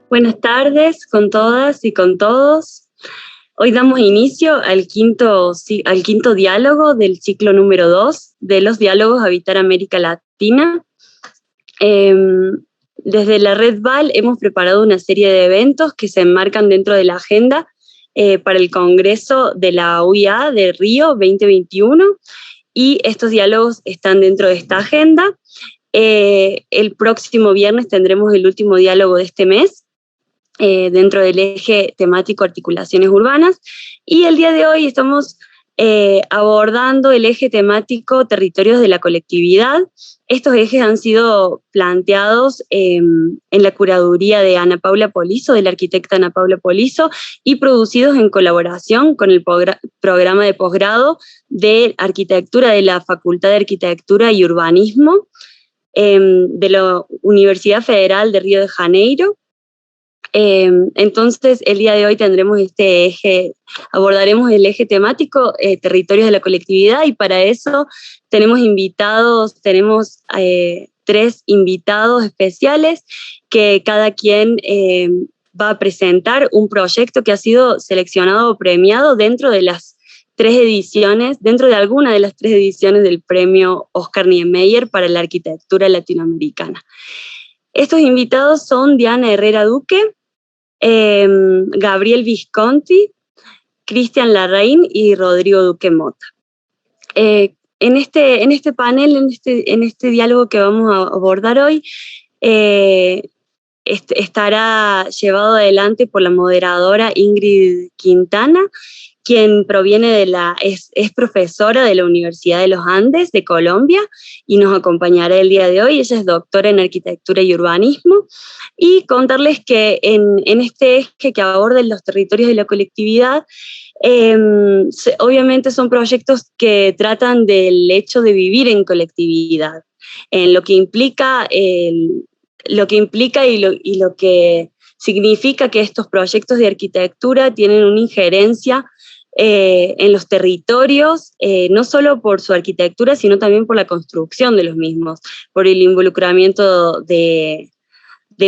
Buenas tardes con todas y con todos. Hoy damos inicio al quinto diálogo del ciclo número 2 de los diálogos Habitar América Latina. Desde la Red VAL hemos preparado una serie de eventos que se enmarcan dentro de la agenda para el Congreso de la UIA de Río 2021, y estos diálogos están dentro de esta agenda. El próximo viernes tendremos el último diálogo de este mes, dentro del eje temático articulaciones urbanas, y el día de hoy estamos abordando el eje temático territorios de la colectividad. Estos ejes han sido planteados en la curaduría de Ana Paula Polizo, de la arquitecta Ana Paula Polizo, y producidos en colaboración con el programa de posgrado de arquitectura de la Facultad de Arquitectura y Urbanismo de la Universidad Federal de Río de Janeiro. Entonces el día de hoy tendremos este eje, abordaremos el eje temático territorios de la colectividad, y para eso tenemos 3 invitados especiales que cada quien va a presentar un proyecto que ha sido seleccionado o premiado dentro de alguna de las 3 ediciones del premio Oscar Niemeyer para la arquitectura latinoamericana. Estos invitados son Diana Herrera Duque, Gabriel Visconti, Cristian Larraín y Rodrigo Duque Mota. En este panel, en este diálogo que vamos a abordar hoy, estará llevado adelante por la moderadora Ingrid Quintana, quien es profesora de la Universidad de los Andes de Colombia y nos acompañará el día de hoy. Ella es doctora en arquitectura y urbanismo. Y contarles que en este eje que aborda los territorios de la colectividad, obviamente son proyectos que tratan del hecho de vivir en colectividad, en lo que implica y lo que significa que estos proyectos de arquitectura tienen una injerencia en los territorios, no solo por su arquitectura, sino también por la construcción de los mismos, por el involucramiento de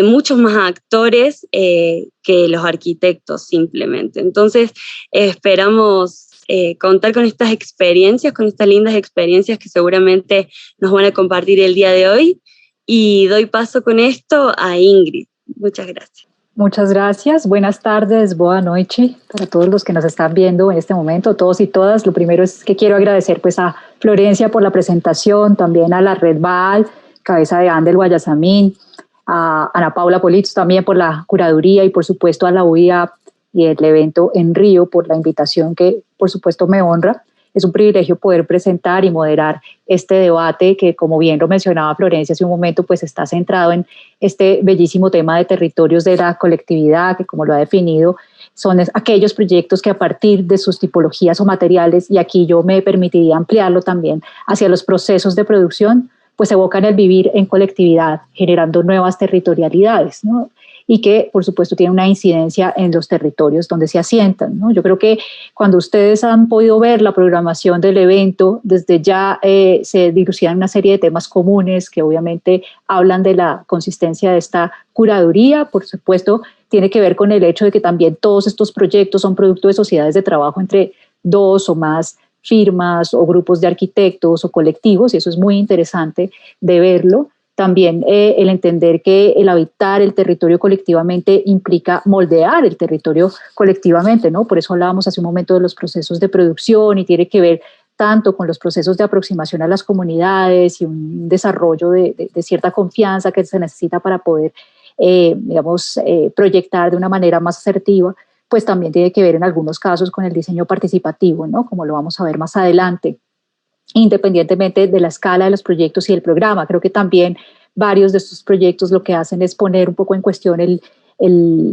muchos más actores que los arquitectos simplemente. Entonces esperamos contar con estas experiencias, con estas lindas experiencias que seguramente nos van a compartir el día de hoy, y doy paso con esto a Ingrid. Muchas gracias. Muchas gracias, buenas tardes, boa noite para todos los que nos están viendo en este momento, todos y todas. Lo primero es que quiero agradecer pues a Florencia por la presentación, también a la Red VAL, cabeza de Andel Guayasamín, a Ana Paula Polizo también por la curaduría, y por supuesto a la UIA y el evento en Río por la invitación que por supuesto me honra. Es un privilegio poder presentar y moderar este debate que, como bien lo mencionaba Florencia hace un momento, pues está centrado en este bellísimo tema de territorios de la colectividad, que, como lo ha definido, son aquellos proyectos que a partir de sus tipologías o materiales, y aquí yo me permitiría ampliarlo también hacia los procesos de producción, pues evocan el vivir en colectividad, generando nuevas territorialidades, ¿no? Y que, por supuesto, tiene una incidencia en los territorios donde se asientan, ¿no? Yo creo que cuando ustedes han podido ver la programación del evento, desde ya se dilucidan una serie de temas comunes que obviamente hablan de la consistencia de esta curaduría. Por supuesto, tiene que ver con el hecho de que también todos estos proyectos son producto de sociedades de trabajo entre 2 o más firmas o grupos de arquitectos o colectivos, y eso es muy interesante de verlo. También el entender que el habitar el territorio colectivamente implica moldear el territorio colectivamente, ¿no? Por eso hablábamos hace un momento de los procesos de producción, y tiene que ver tanto con los procesos de aproximación a las comunidades y un desarrollo de cierta confianza que se necesita para poder, proyectar de una manera más asertiva, pues también tiene que ver en algunos casos con el diseño participativo, ¿no? Como lo vamos a ver más adelante, independientemente de la escala de los proyectos y el programa. Creo que también varios de estos proyectos lo que hacen es poner un poco en cuestión el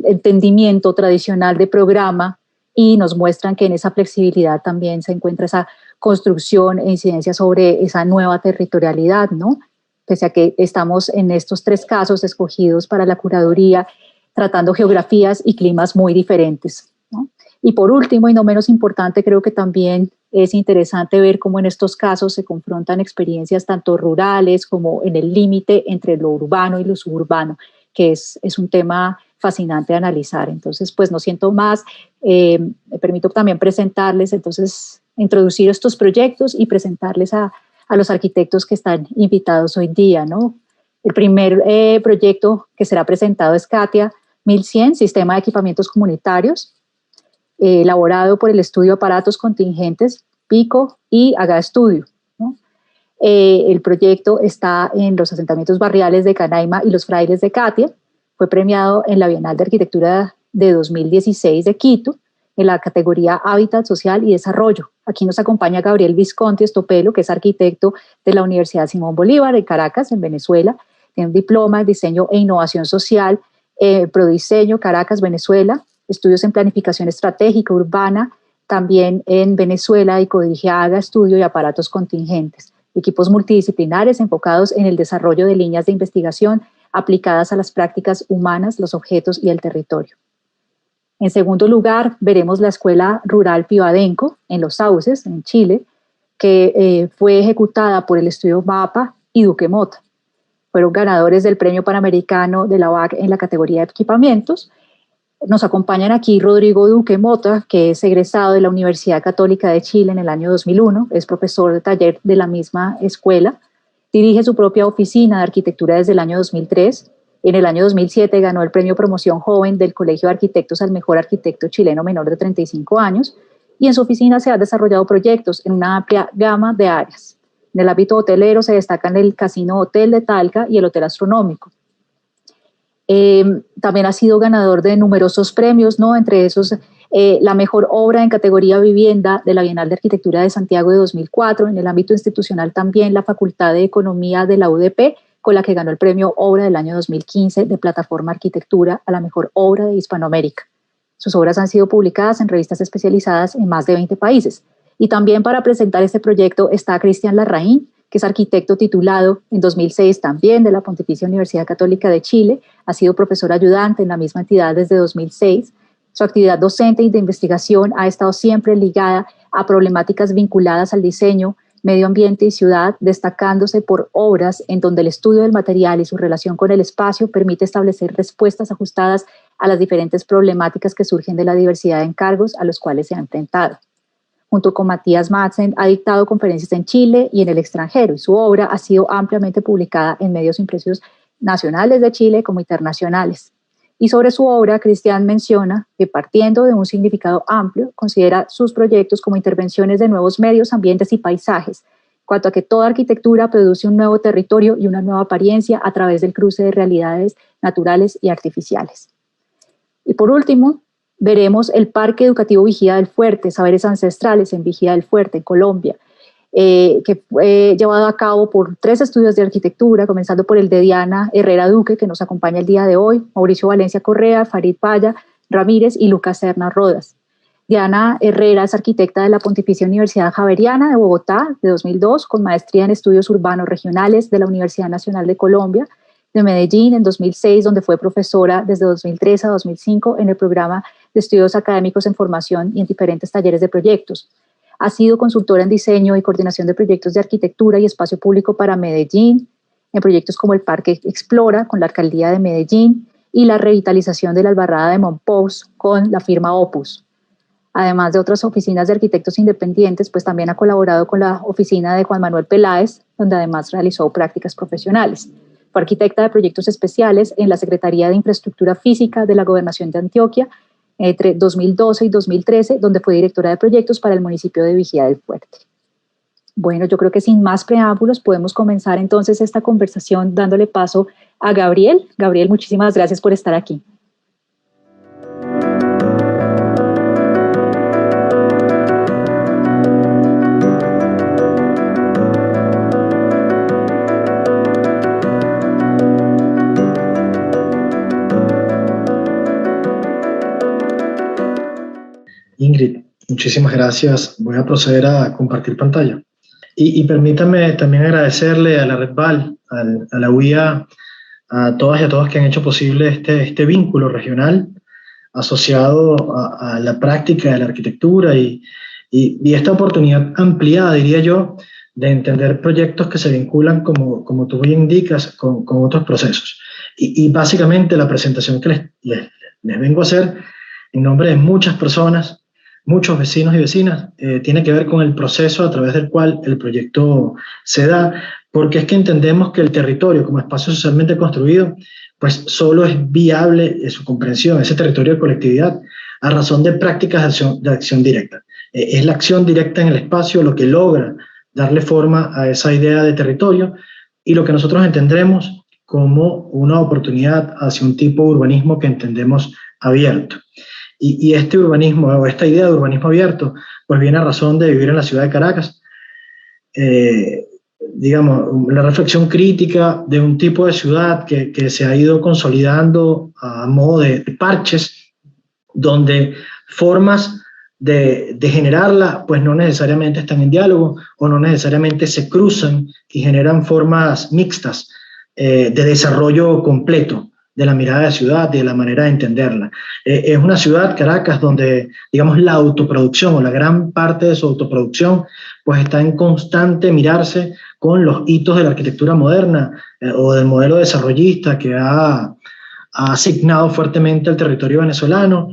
entendimiento tradicional de programa, y nos muestran que en esa flexibilidad también se encuentra esa construcción e incidencia sobre esa nueva territorialidad, ¿no? Pese a que estamos en estos 3 casos escogidos para la curaduría, tratando geografías y climas muy diferentes, ¿no? Y por último, y no menos importante, creo que también es interesante ver cómo en estos casos se confrontan experiencias tanto rurales como en el límite entre lo urbano y lo suburbano, que es un tema fascinante de analizar. Entonces, pues no siento más, me permito también presentarles, entonces, introducir estos proyectos y presentarles a los arquitectos que están invitados hoy día, ¿no? El primer proyecto que será presentado es CATIA 1100, Sistema de Equipamientos Comunitarios, elaborado por el Estudio Aparatos Contingentes, PICO y AGA Estudio, ¿no? El proyecto está en los asentamientos barriales de Canaima y Los Frailes de Catia. Fue premiado en la Bienal de Arquitectura de 2016 de Quito en la categoría Hábitat Social y Desarrollo. Aquí nos acompaña Gabriel Visconti Estopelo, que es arquitecto de la Universidad Simón Bolívar en Caracas, en Venezuela. Tiene un diploma en Diseño e Innovación Social, Prodiseño, Caracas, Venezuela. Estudios en Planificación Estratégica Urbana, también en Venezuela, y codirige AGA Estudio y Aparatos Contingentes. Equipos multidisciplinares enfocados en el desarrollo de líneas de investigación aplicadas a las prácticas humanas, los objetos y el territorio. En segundo lugar, veremos la Escuela Rural Pivadenco en Los Sauces, en Chile, que fue ejecutada por el Estudio MAPA y Duque Mota. Fueron ganadores del Premio Panamericano de la OAC en la categoría de equipamientos. Nos acompañan aquí Rodrigo Duque Mota, que es egresado de la Universidad Católica de Chile en el año 2001, es profesor de taller de la misma escuela, dirige su propia oficina de arquitectura desde el año 2003. En el año 2007 ganó el premio Promoción Joven del Colegio de Arquitectos al mejor arquitecto chileno menor de 35 años, y en su oficina se han desarrollado proyectos en una amplia gama de áreas. En el ámbito hotelero se destacan el Casino Hotel de Talca y el Hotel Astronómico. También ha sido ganador de numerosos premios, ¿no? Entre esos la mejor obra en categoría vivienda de la Bienal de Arquitectura de Santiago de 2004. En el ámbito institucional también la Facultad de Economía de la UDP, con la que ganó el premio Obra del año 2015 de Plataforma Arquitectura a la mejor obra de Hispanoamérica. Sus obras han sido publicadas en revistas especializadas en más de 20 países. Y también para presentar este proyecto está Cristian Larraín, que es arquitecto titulado en 2006 también de la Pontificia Universidad Católica de Chile. Ha sido profesor ayudante en la misma entidad desde 2006. Su actividad docente y de investigación ha estado siempre ligada a problemáticas vinculadas al diseño, medio ambiente y ciudad, destacándose por obras en donde el estudio del material y su relación con el espacio permite establecer respuestas ajustadas a las diferentes problemáticas que surgen de la diversidad de encargos a los cuales se ha enfrentado. Junto con Matías Madsen, ha dictado conferencias en Chile y en el extranjero, y su obra ha sido ampliamente publicada en medios impresos nacionales de Chile como internacionales. Y sobre su obra, Cristian menciona que, partiendo de un significado amplio, considera sus proyectos como intervenciones de nuevos medios, ambientes y paisajes, cuanto a que toda arquitectura produce un nuevo territorio y una nueva apariencia a través del cruce de realidades naturales y artificiales. Y por último, veremos el Parque Educativo Vigía del Fuerte, Saberes Ancestrales en Vigía del Fuerte, en Colombia, que fue llevado a cabo por 3 estudios de arquitectura, comenzando por el de Diana Herrera Duque, que nos acompaña el día de hoy, Mauricio Valencia Correa, Farid Paya Ramírez y Lucas Serna Rodas. Diana Herrera es arquitecta de la Pontificia Universidad Javeriana de Bogotá de 2002, con maestría en estudios urbanos regionales de la Universidad Nacional de Colombia, de Medellín en 2006, donde fue profesora desde 2003 a 2005 en el programa de estudios académicos en formación y en diferentes talleres de proyectos. Ha sido consultora en diseño y coordinación de proyectos de arquitectura y espacio público para Medellín, en proyectos como el Parque Explora con la Alcaldía de Medellín y la revitalización de la Albarrada de Monpós con la firma Opus. Además de otras oficinas de arquitectos independientes, pues también ha colaborado con la oficina de Juan Manuel Peláez, donde además realizó prácticas profesionales. Fue arquitecta de proyectos especiales en la Secretaría de Infraestructura Física de la Gobernación de Antioquia entre 2012 y 2013, donde fue directora de proyectos para el municipio de Vigía del Fuerte. Bueno, yo creo que sin más preámbulos podemos comenzar entonces esta conversación dándole paso a Gabriel. Gabriel, muchísimas gracias por estar aquí. Ingrid, muchísimas gracias. Voy a proceder a compartir pantalla. Y permítame también agradecerle a la Red VAL, a la UIA, a todas y a todos que han hecho posible este vínculo regional asociado a la práctica de la arquitectura y esta oportunidad ampliada, diría yo, de entender proyectos que se vinculan, como tú bien indicas, con otros procesos. Y básicamente la presentación que les vengo a hacer en nombre de muchas personas, muchos vecinos y vecinas, tiene que ver con el proceso a través del cual el proyecto se da, porque es que entendemos que el territorio como espacio socialmente construido, pues solo es viable su comprensión, ese territorio de colectividad, a razón de prácticas de acción directa. Es la acción directa en el espacio lo que logra darle forma a esa idea de territorio y lo que nosotros entendremos como una oportunidad hacia un tipo de urbanismo que entendemos abierto. Y este urbanismo, o esta idea de urbanismo abierto, pues viene a razón de vivir en la ciudad de Caracas. Digamos, la reflexión crítica de un tipo de ciudad que se ha ido consolidando a modo de parches, donde formas de generarla, pues no necesariamente están en diálogo o no necesariamente se cruzan y generan formas mixtas de desarrollo completo de la mirada de ciudad, de la manera de entenderla. Es una ciudad, Caracas, donde, digamos, la autoproducción o la gran parte de su autoproducción pues está en constante mirarse con los hitos de la arquitectura moderna o del modelo desarrollista que ha asignado fuertemente al territorio venezolano,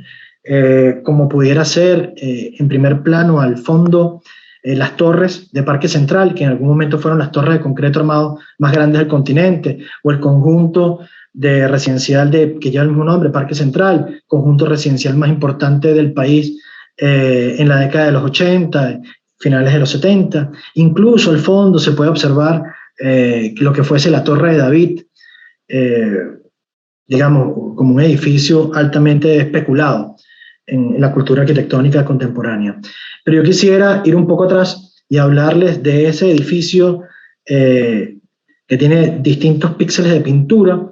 como pudiera ser en primer plano al fondo las torres de Parque Central, que en algún momento fueron las torres de concreto armado más grandes del continente, o el conjunto de residencial que lleva el mismo nombre, Parque Central, conjunto residencial más importante del país en la década de los 80, finales de los 70. Incluso al fondo se puede observar lo que fuese la Torre de David, digamos, como un edificio altamente especulado en la cultura arquitectónica contemporánea. Pero yo quisiera ir un poco atrás y hablarles de ese edificio que tiene distintos píxeles de pintura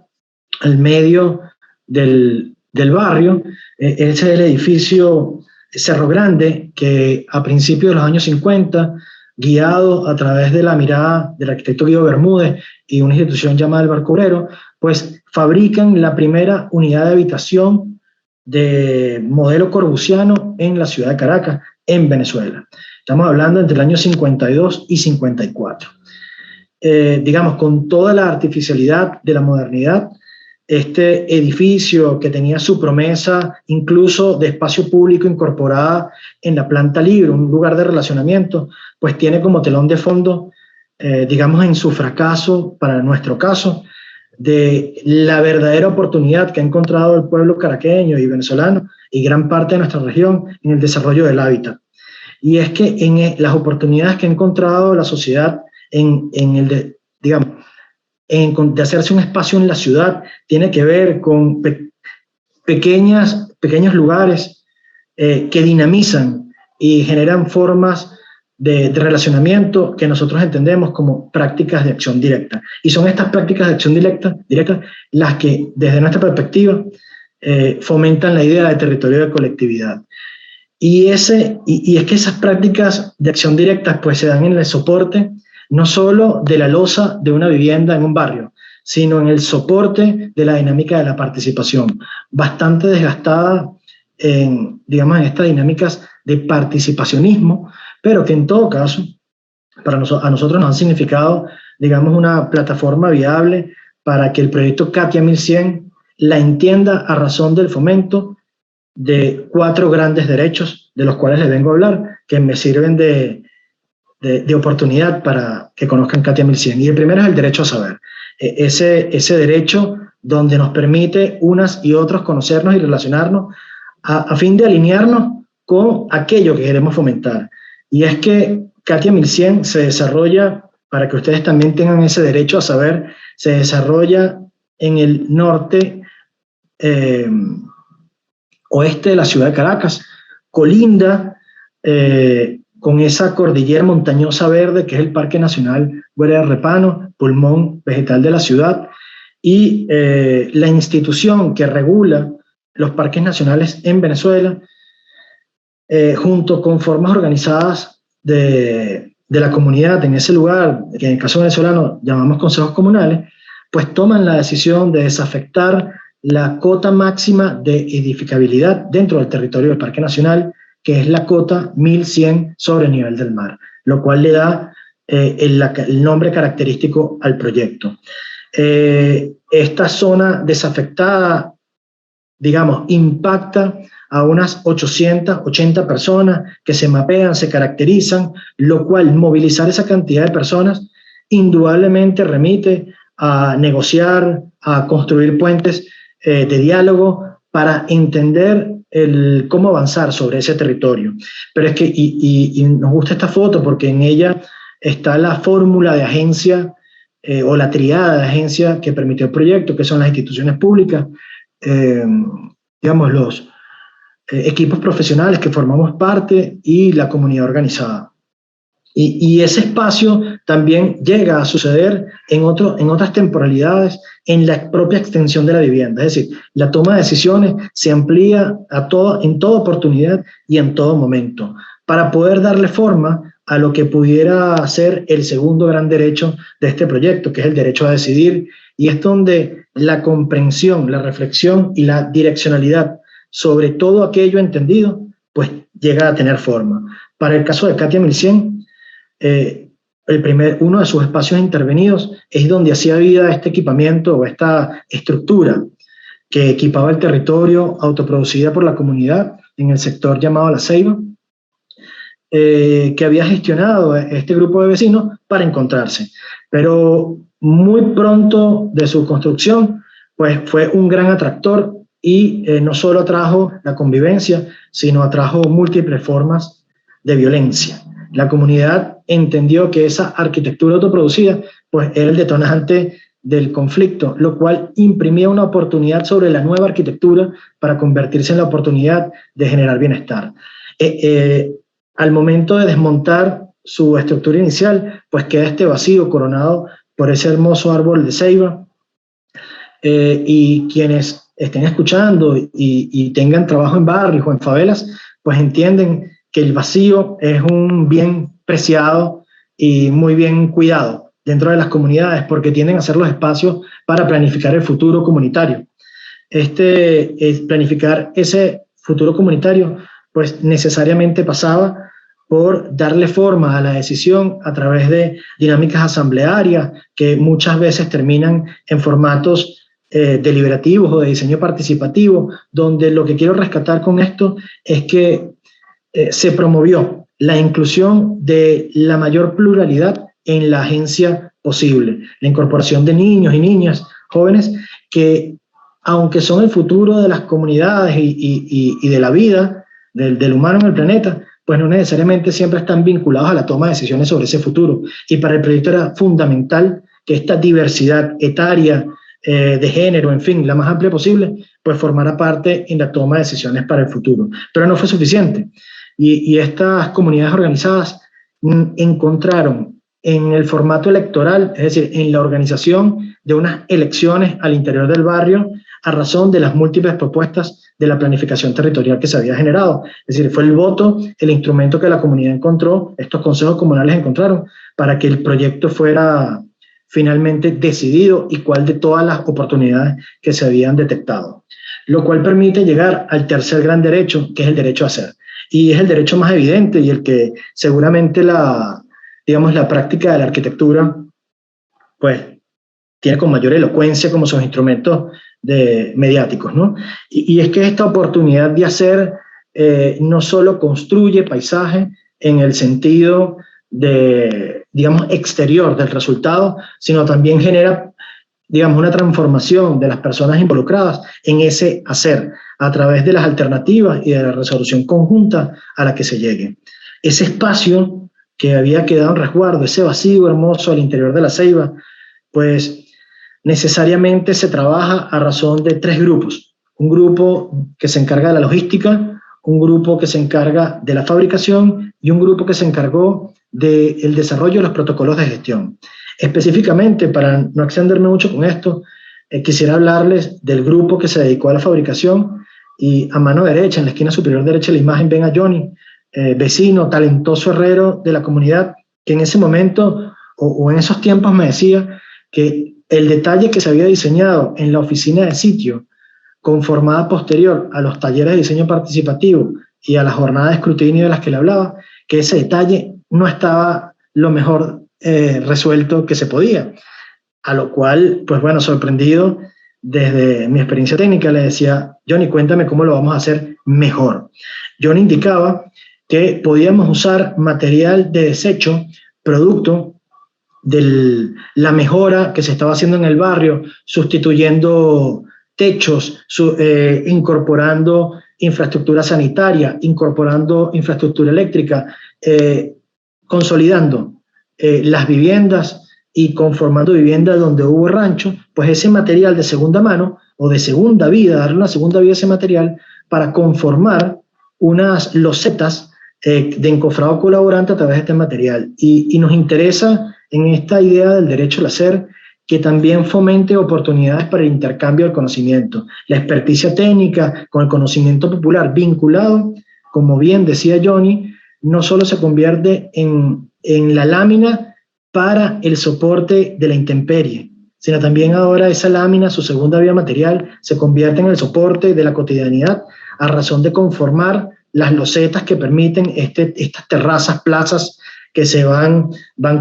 al medio del barrio. Ese es el edificio Cerro Grande, que a principios de los años 50, guiado a través de la mirada del arquitecto Guido Bermúdez y una institución llamada el Barco Obrero, pues fabrican la primera unidad de habitación de modelo corbusiano en la ciudad de Caracas, en Venezuela. Estamos hablando entre el año 52 y 54. Digamos, con toda la artificialidad de la modernidad, este edificio que tenía su promesa incluso de espacio público incorporada en la planta libre, un lugar de relacionamiento, pues tiene como telón de fondo, digamos en su fracaso, para nuestro caso, de la verdadera oportunidad que ha encontrado el pueblo caraqueño y venezolano y gran parte de nuestra región en el desarrollo del hábitat. Y es que en las oportunidades que ha encontrado la sociedad de hacerse un espacio en la ciudad, tiene que ver con pequeños lugares que dinamizan y generan formas de relacionamiento que nosotros entendemos como prácticas de acción directa. Y son estas prácticas de acción directa las que, desde nuestra perspectiva, fomentan la idea de territorio de colectividad. Y es que esas prácticas de acción directa pues, se dan en el soporte no solo de la losa de una vivienda en un barrio, sino en el soporte de la dinámica de la participación, bastante desgastada en estas dinámicas de participacionismo, pero que en todo caso a nosotros nos han significado, digamos, una plataforma viable para que el proyecto Katia 1100 la entienda a razón del fomento de 4 grandes derechos, de los cuales les vengo a hablar, que me sirven de oportunidad para que conozcan Katia 1100. Y el primero es el derecho a saber. Ese derecho donde nos permite unas y otros conocernos y relacionarnos a fin de alinearnos con aquello que queremos fomentar. Y es que Katia 1100 se desarrolla, para que ustedes también tengan ese derecho a saber, se desarrolla en el norte oeste de la ciudad de Caracas, colinda con esa cordillera montañosa verde que es el Parque Nacional Guardia de Repano, pulmón vegetal de la ciudad, y la institución que regula los parques nacionales en Venezuela, junto con formas organizadas de la comunidad en ese lugar, que en el caso venezolano llamamos consejos comunales, pues toman la decisión de desafectar la cota máxima de edificabilidad dentro del territorio del Parque Nacional, que es la cota 1100 sobre el nivel del mar, lo cual le da el nombre característico al proyecto. esta zona desafectada, digamos, impacta a unas 880 personas que se mapean, se caracterizan, lo cual movilizar esa cantidad de personas indudablemente remite a negociar, a construir puentes de diálogo para entender cómo avanzar sobre ese territorio. Pero es que, y nos gusta esta foto porque en ella está la fórmula de agencia o la triada de agencia que permitió el proyecto, que son las instituciones públicas, digamos, los equipos profesionales que formamos parte y la comunidad organizada. Y ese espacio también llega a suceder en otras temporalidades en la propia extensión de la vivienda. Es decir, la toma de decisiones se amplía en toda oportunidad y en todo momento para poder darle forma a lo que pudiera ser el segundo gran derecho de este proyecto, que es el derecho a decidir, y es donde la comprensión, la reflexión y la direccionalidad sobre todo aquello entendido, pues llega a tener forma. Para el caso de Katia Milcien, uno de sus espacios intervenidos es donde hacía vida este equipamiento o esta estructura que equipaba el territorio autoproducida por la comunidad en el sector llamado La Ceiba, que había gestionado este grupo de vecinos para encontrarse. Pero muy pronto de su construcción, pues fue un gran atractor y no solo atrajo la convivencia, sino atrajo múltiples formas de violencia. La comunidad entendió que esa arquitectura autoproducida pues, era el detonante del conflicto, lo cual imprimía una oportunidad sobre la nueva arquitectura para convertirse en la oportunidad de generar bienestar. Al momento de desmontar su estructura inicial, pues queda este vacío coronado por ese hermoso árbol de ceiba, y quienes estén escuchando y tengan trabajo en barrios o en favelas, pues entienden que el vacío es un bien preciado y muy bien cuidado dentro de las comunidades porque tienden a ser los espacios para planificar el futuro comunitario. Planificar ese futuro comunitario pues necesariamente pasaba por darle forma a la decisión a través de dinámicas asamblearias que muchas veces terminan en formatos deliberativos o de diseño participativo, donde lo que quiero rescatar con esto es que se promovió la inclusión de la mayor pluralidad en la agencia posible, la incorporación de niños y niñas, jóvenes, que aunque son el futuro de las comunidades y de la vida, del humano en el planeta, pues no necesariamente siempre están vinculados a la toma de decisiones sobre ese futuro. Y para el proyecto era fundamental que esta diversidad etaria, de género, en fin, la más amplia posible, pues formara parte en la toma de decisiones para el futuro. Pero no fue suficiente. Y estas comunidades organizadas encontraron en el formato electoral, es decir, en la organización de unas elecciones al interior del barrio, a razón de las múltiples propuestas de la planificación territorial que se había generado. Es decir, fue el voto el instrumento que la comunidad encontró, estos consejos comunales encontraron, para que el proyecto fuera finalmente decidido y cuál de todas las oportunidades que se habían detectado. Lo cual permite llegar al tercer gran derecho, que es el derecho a hacer. Y es el derecho más evidente y el que seguramente la práctica de la arquitectura pues tiene con mayor elocuencia como sus instrumentos mediáticos, ¿no? Y es que esta oportunidad de hacer no solo construye paisaje en el sentido de, digamos, exterior del resultado, sino también genera, digamos, una transformación de las personas involucradas en ese hacer a través de las alternativas y de la resolución conjunta a la que se llegue. Ese espacio que había quedado en resguardo, ese vacío hermoso al interior de La Ceiba, pues necesariamente se trabaja a razón de tres grupos. Un grupo que se encarga de la logística, un grupo que se encarga de la fabricación y un grupo que se encargó del desarrollo de los protocolos de gestión. Específicamente, para no extenderme mucho con esto, quisiera hablarles del grupo que se dedicó a la fabricación y a mano derecha, en la esquina superior derecha de la imagen, ven a Johnny, vecino, talentoso herrero de la comunidad, que en ese momento o en esos tiempos me decía que el detalle que se había diseñado en la oficina de sitio, conformada posterior a los talleres de diseño participativo y a la jornada de escrutinio de las que le hablaba, que ese detalle no estaba lo mejor resuelto que se podía. A lo cual, pues bueno, sorprendido, desde mi experiencia técnica, le decía, Johnny, cuéntame cómo lo vamos a hacer mejor. Johnny indicaba que podíamos usar material de desecho, producto de la mejora que se estaba haciendo en el barrio, sustituyendo techos, incorporando infraestructura sanitaria, incorporando infraestructura eléctrica, consolidando las viviendas y conformando viviendas donde hubo rancho, pues ese material de segunda mano o de segunda vida, darle una segunda vida a ese material para conformar unas losetas de encofrado colaborante a través de este material. Y nos interesa en esta idea del derecho al hacer que también fomente oportunidades para el intercambio del conocimiento, la experticia técnica con el conocimiento popular vinculado, como bien decía Johnny, no solo se convierte en la lámina para el soporte de la intemperie, sino también ahora esa lámina, su segunda vía material, se convierte en el soporte de la cotidianidad a razón de conformar las losetas que permiten estas terrazas, plazas que se van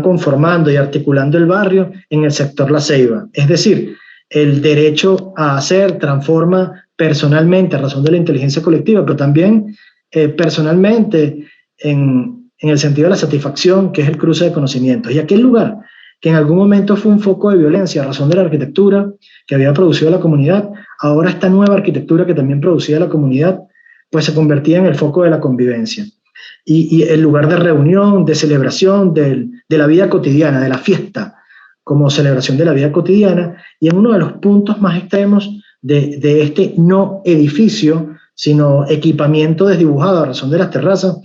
conformando y articulando el barrio en el sector La Ceiba. Es decir, el derecho a hacer transforma personalmente a razón de la inteligencia colectiva, pero también personalmente en el sentido de la satisfacción, que es el cruce de conocimientos. Y aquel lugar que en algún momento fue un foco de violencia a razón de la arquitectura que había producido la comunidad, ahora esta nueva arquitectura que también producía la comunidad, pues se convertía en el foco de la convivencia. Y el lugar de reunión, de celebración de la vida cotidiana, de la fiesta, como celebración de la vida cotidiana, y en uno de los puntos más extremos de este no edificio, sino equipamiento desdibujado a razón de las terrazas,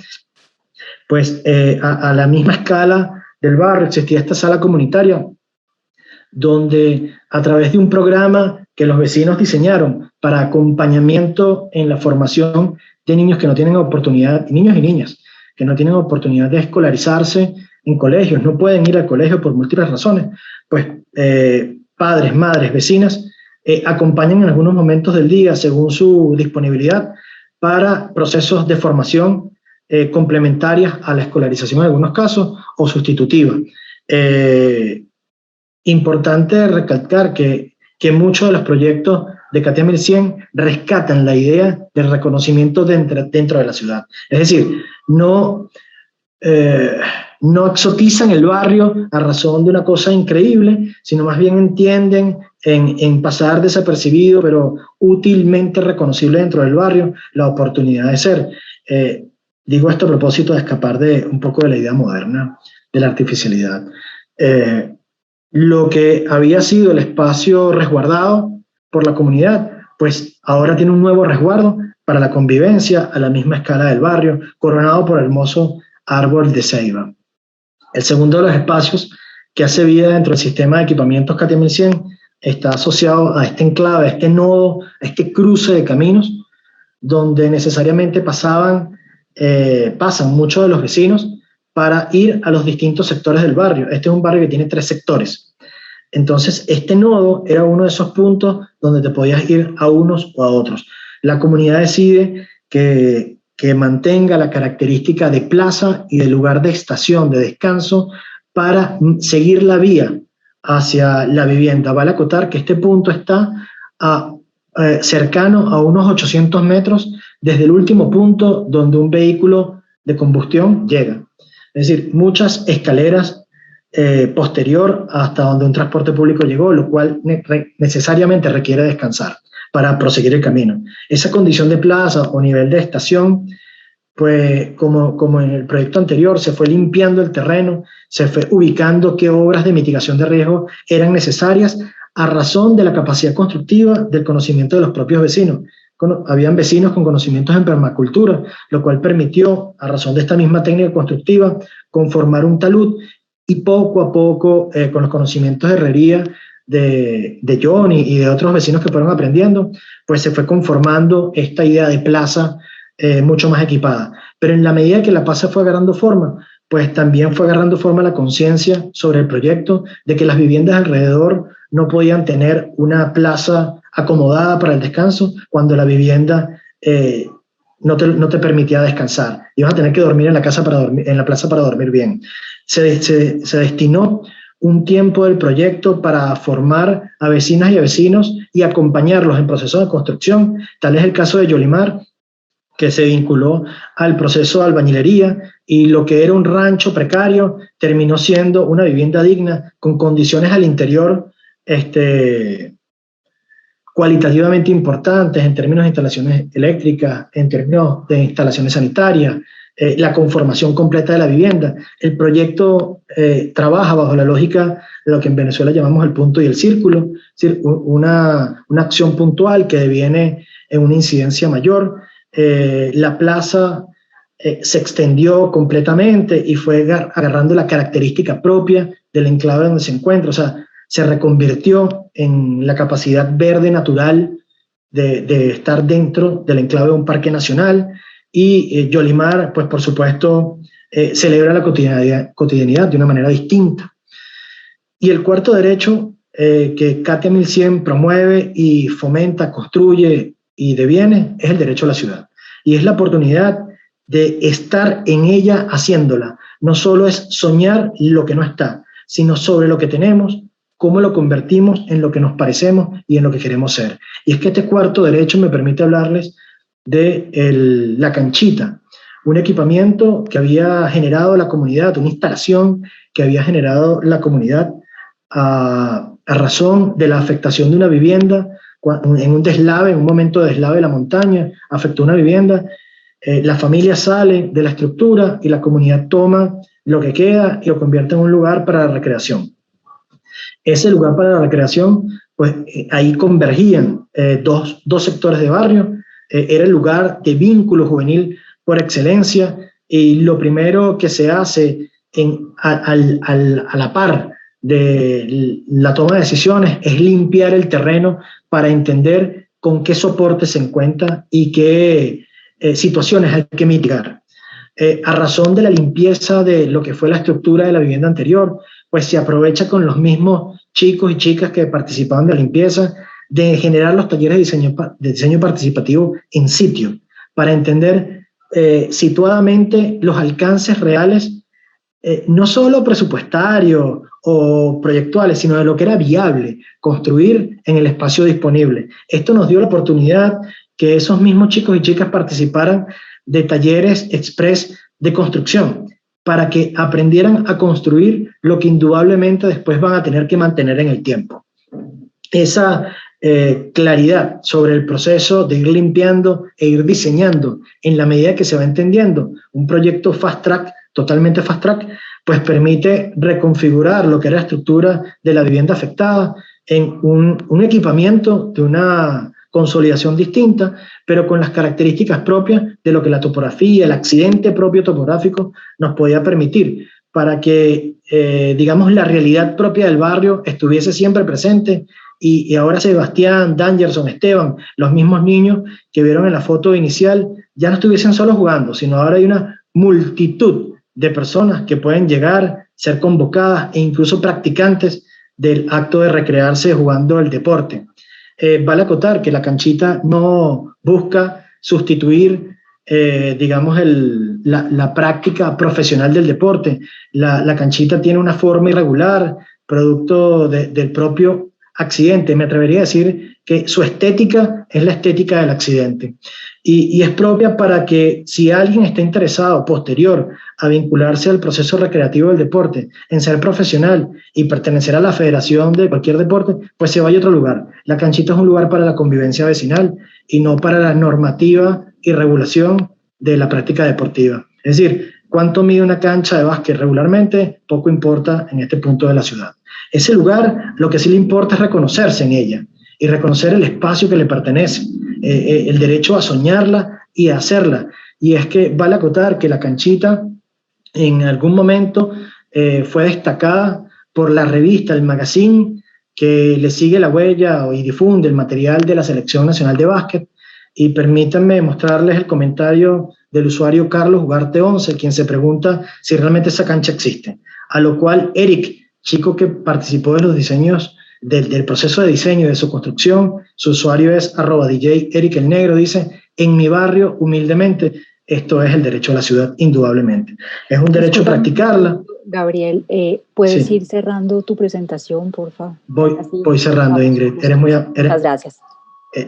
pues a la misma escala del barrio existía esta sala comunitaria, donde a través de un programa que los vecinos diseñaron para acompañamiento en la formación de niños que no tienen oportunidad, niños y niñas, que no tienen oportunidad de escolarizarse en colegios, no pueden ir al colegio por múltiples razones, pues padres, madres, vecinas, acompañan en algunos momentos del día, según su disponibilidad, para procesos de formación complementarias a la escolarización en algunos casos o sustitutiva. Importante recalcar que muchos de los proyectos de CATIA 1100 rescatan la idea del reconocimiento dentro de la ciudad. Es decir, no exotizan el barrio a razón de una cosa increíble, sino más bien entienden en pasar desapercibido, pero útilmente reconocible dentro del barrio, la oportunidad de ser. Digo esto a propósito de escapar de un poco de la idea moderna de la artificialidad. Lo que había sido el espacio resguardado por la comunidad, pues ahora tiene un nuevo resguardo para la convivencia a la misma escala del barrio, coronado por el hermoso árbol de ceiba. El segundo de los espacios que hace vida dentro del sistema de equipamientos CATIA 1100 está asociado a este enclave, a este nodo, a este cruce de caminos, donde necesariamente pasan muchos de los vecinos para ir a los distintos sectores del barrio. Este es un barrio que tiene 3 sectores. Entonces, este nodo era uno de esos puntos donde te podías ir a unos o a otros. La comunidad decide que mantenga la característica de plaza y de lugar de estación, de descanso, para seguir la vía hacia la vivienda. Vale acotar que este punto está cercano a unos 800 metros desde el último punto donde un vehículo de combustión llega. Es decir, muchas escaleras posterior hasta donde un transporte público llegó, lo cual necesariamente requiere descansar para proseguir el camino. Esa condición de plaza o nivel de estación, pues como en el proyecto anterior, se fue limpiando el terreno, se fue ubicando qué obras de mitigación de riesgo eran necesarias a razón de la capacidad constructiva del conocimiento de los propios vecinos. Habían vecinos con conocimientos en permacultura, lo cual permitió, a razón de esta misma técnica constructiva, conformar un talud y poco a poco, con los conocimientos de herrería de Johnny y de otros vecinos que fueron aprendiendo, pues se fue conformando esta idea de plaza mucho más equipada. Pero en la medida que la plaza fue agarrando forma, pues también fue agarrando forma la conciencia sobre el proyecto de que las viviendas alrededor no podían tener una plaza acomodada para el descanso cuando la vivienda no te permitía descansar. Ibas a tener que dormir en la plaza para dormir bien. Se destinó un tiempo del proyecto para formar a vecinas y a vecinos y acompañarlos en procesos de construcción. Tal es el caso de Yolimar, que se vinculó al proceso de albañilería y lo que era un rancho precario terminó siendo una vivienda digna con condiciones al interior cualitativamente importantes en términos de instalaciones eléctricas, en términos de instalaciones sanitarias, la conformación completa de la vivienda. El proyecto trabaja bajo la lógica de lo que en Venezuela llamamos el punto y el círculo, es decir, una acción puntual que deviene en una incidencia mayor. La plaza se extendió completamente y fue agarrando la característica propia del enclave donde se encuentra, o sea, se reconvirtió en la capacidad verde natural de estar dentro del enclave de un parque nacional. Y Yolimar, pues por supuesto, celebra la cotidianidad de una manera distinta. Y el cuarto derecho que Katia 1100 promueve y fomenta, construye y deviene es el derecho a la ciudad. Y es la oportunidad de estar en ella haciéndola. No solo es soñar lo que no está, sino sobre lo que tenemos, cómo lo convertimos en lo que nos parecemos y en lo que queremos ser. Y es que este cuarto derecho me permite hablarles de la canchita, un equipamiento que había generado la comunidad, una instalación que había generado la comunidad a razón de la afectación de una vivienda, en un deslave, en un momento de deslave de la montaña, afectó una vivienda, la familia sale de la estructura y la comunidad toma lo que queda y lo convierte en un lugar para la recreación. Ese lugar para la recreación, pues ahí convergían dos sectores de barrio, era el lugar de vínculo juvenil por excelencia, y lo primero que se hace a la par de la toma de decisiones es limpiar el terreno para entender con qué soporte se encuentra y qué situaciones hay que mitigar. A razón de la limpieza de lo que fue la estructura de la vivienda anterior, pues se aprovecha con los mismos chicos y chicas que participaban de la limpieza de generar los talleres de diseño participativo en sitio para entender situadamente los alcances reales, no solo presupuestarios o proyectuales, sino de lo que era viable construir en el espacio disponible. Esto nos dio la oportunidad que esos mismos chicos y chicas participaran de talleres express de construcción para que aprendieran a construir lo que indudablemente después van a tener que mantener en el tiempo. Esa claridad sobre el proceso de ir limpiando e ir diseñando en la medida que se va entendiendo un proyecto fast track, totalmente fast track, pues permite reconfigurar lo que era la estructura de la vivienda afectada en un equipamiento de una consolidación distinta, pero con las características propias de lo que la topografía, el accidente propio topográfico nos podía permitir, para que, digamos, la realidad propia del barrio estuviese siempre presente. Y ahora Sebastián, Dangerson, Esteban, los mismos niños que vieron en la foto inicial, ya no estuviesen solo jugando, sino ahora hay una multitud de personas que pueden llegar, ser convocadas e incluso practicantes del acto de recrearse jugando el deporte. Vale acotar que la canchita no busca sustituir, digamos, la práctica profesional del deporte. La canchita tiene una forma irregular, producto del propio accidente. Me atrevería a decir que su estética es la estética del accidente y es propia para que, si alguien está interesado posterior a vincularse al proceso recreativo del deporte, en ser profesional y pertenecer a la federación de cualquier deporte, pues se vaya a otro lugar. La canchita es un lugar para la convivencia vecinal y no para la normativa y regulación de la práctica deportiva. Es decir, cuánto mide una cancha de básquet regularmente, poco importa en este punto de la ciudad. Ese lugar, lo que sí le importa es reconocerse en ella y reconocer el espacio que le pertenece, el derecho a soñarla y a hacerla. Y es que vale acotar que la canchita en algún momento fue destacada por la revista, el magazine, que le sigue la huella y difunde el material de la Selección Nacional de Básquet. Y permítanme mostrarles el comentario del usuario Carlos Ugarte 11, quien se pregunta si realmente esa cancha existe. A lo cual Eric, chico que participó de los diseños, del proceso de diseño de su construcción, su usuario es @DJ Eric el Negro, dice: en mi barrio, humildemente, esto es el derecho a la ciudad, indudablemente. Es un derecho a practicarla. Gabriel, ¿puedes Sí. ir cerrando tu presentación, por favor? Voy cerrando, Ingrid. Muchas gracias.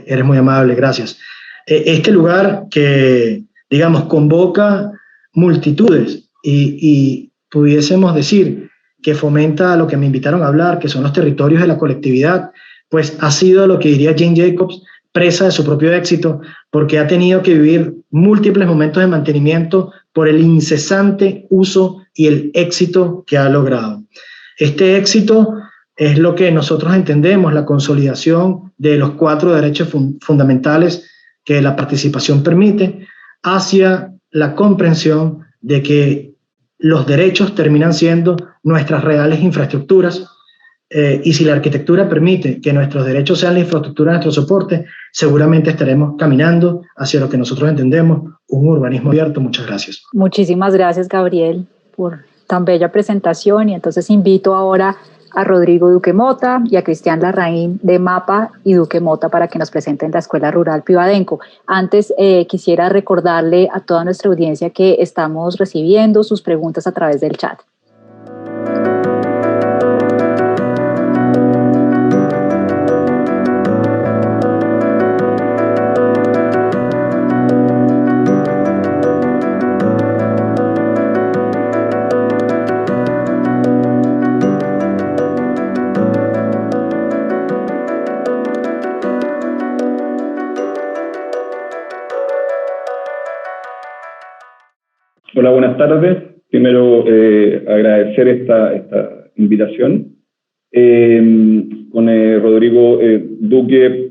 Eres muy amable, gracias. Este lugar que, digamos, convoca multitudes y pudiésemos decir que fomenta lo que me invitaron a hablar, que son los territorios de la colectividad, pues ha sido lo que diría Jane Jacobs, presa de su propio éxito, porque ha tenido que vivir múltiples momentos de mantenimiento por el incesante uso y el éxito que ha logrado. Este éxito es lo que nosotros entendemos, la consolidación de los 4 derechos fundamentales que la participación permite, hacia la comprensión de que los derechos terminan siendo nuestras reales infraestructuras, y si la arquitectura permite que nuestros derechos sean la infraestructura de nuestro soporte, seguramente estaremos caminando hacia lo que nosotros entendemos, un urbanismo abierto. Muchas gracias. Muchísimas gracias, Gabriel, por tan bella presentación, y entonces invito ahora a Rodrigo Duque Mota y a Cristian Larraín de MAPA y Duque Mota para que nos presenten la Escuela Rural Pibadenco. Antes quisiera recordarle a toda nuestra audiencia que estamos recibiendo sus preguntas a través del chat. Hola, buenas tardes. Primero, agradecer esta invitación. Con Rodrigo Duque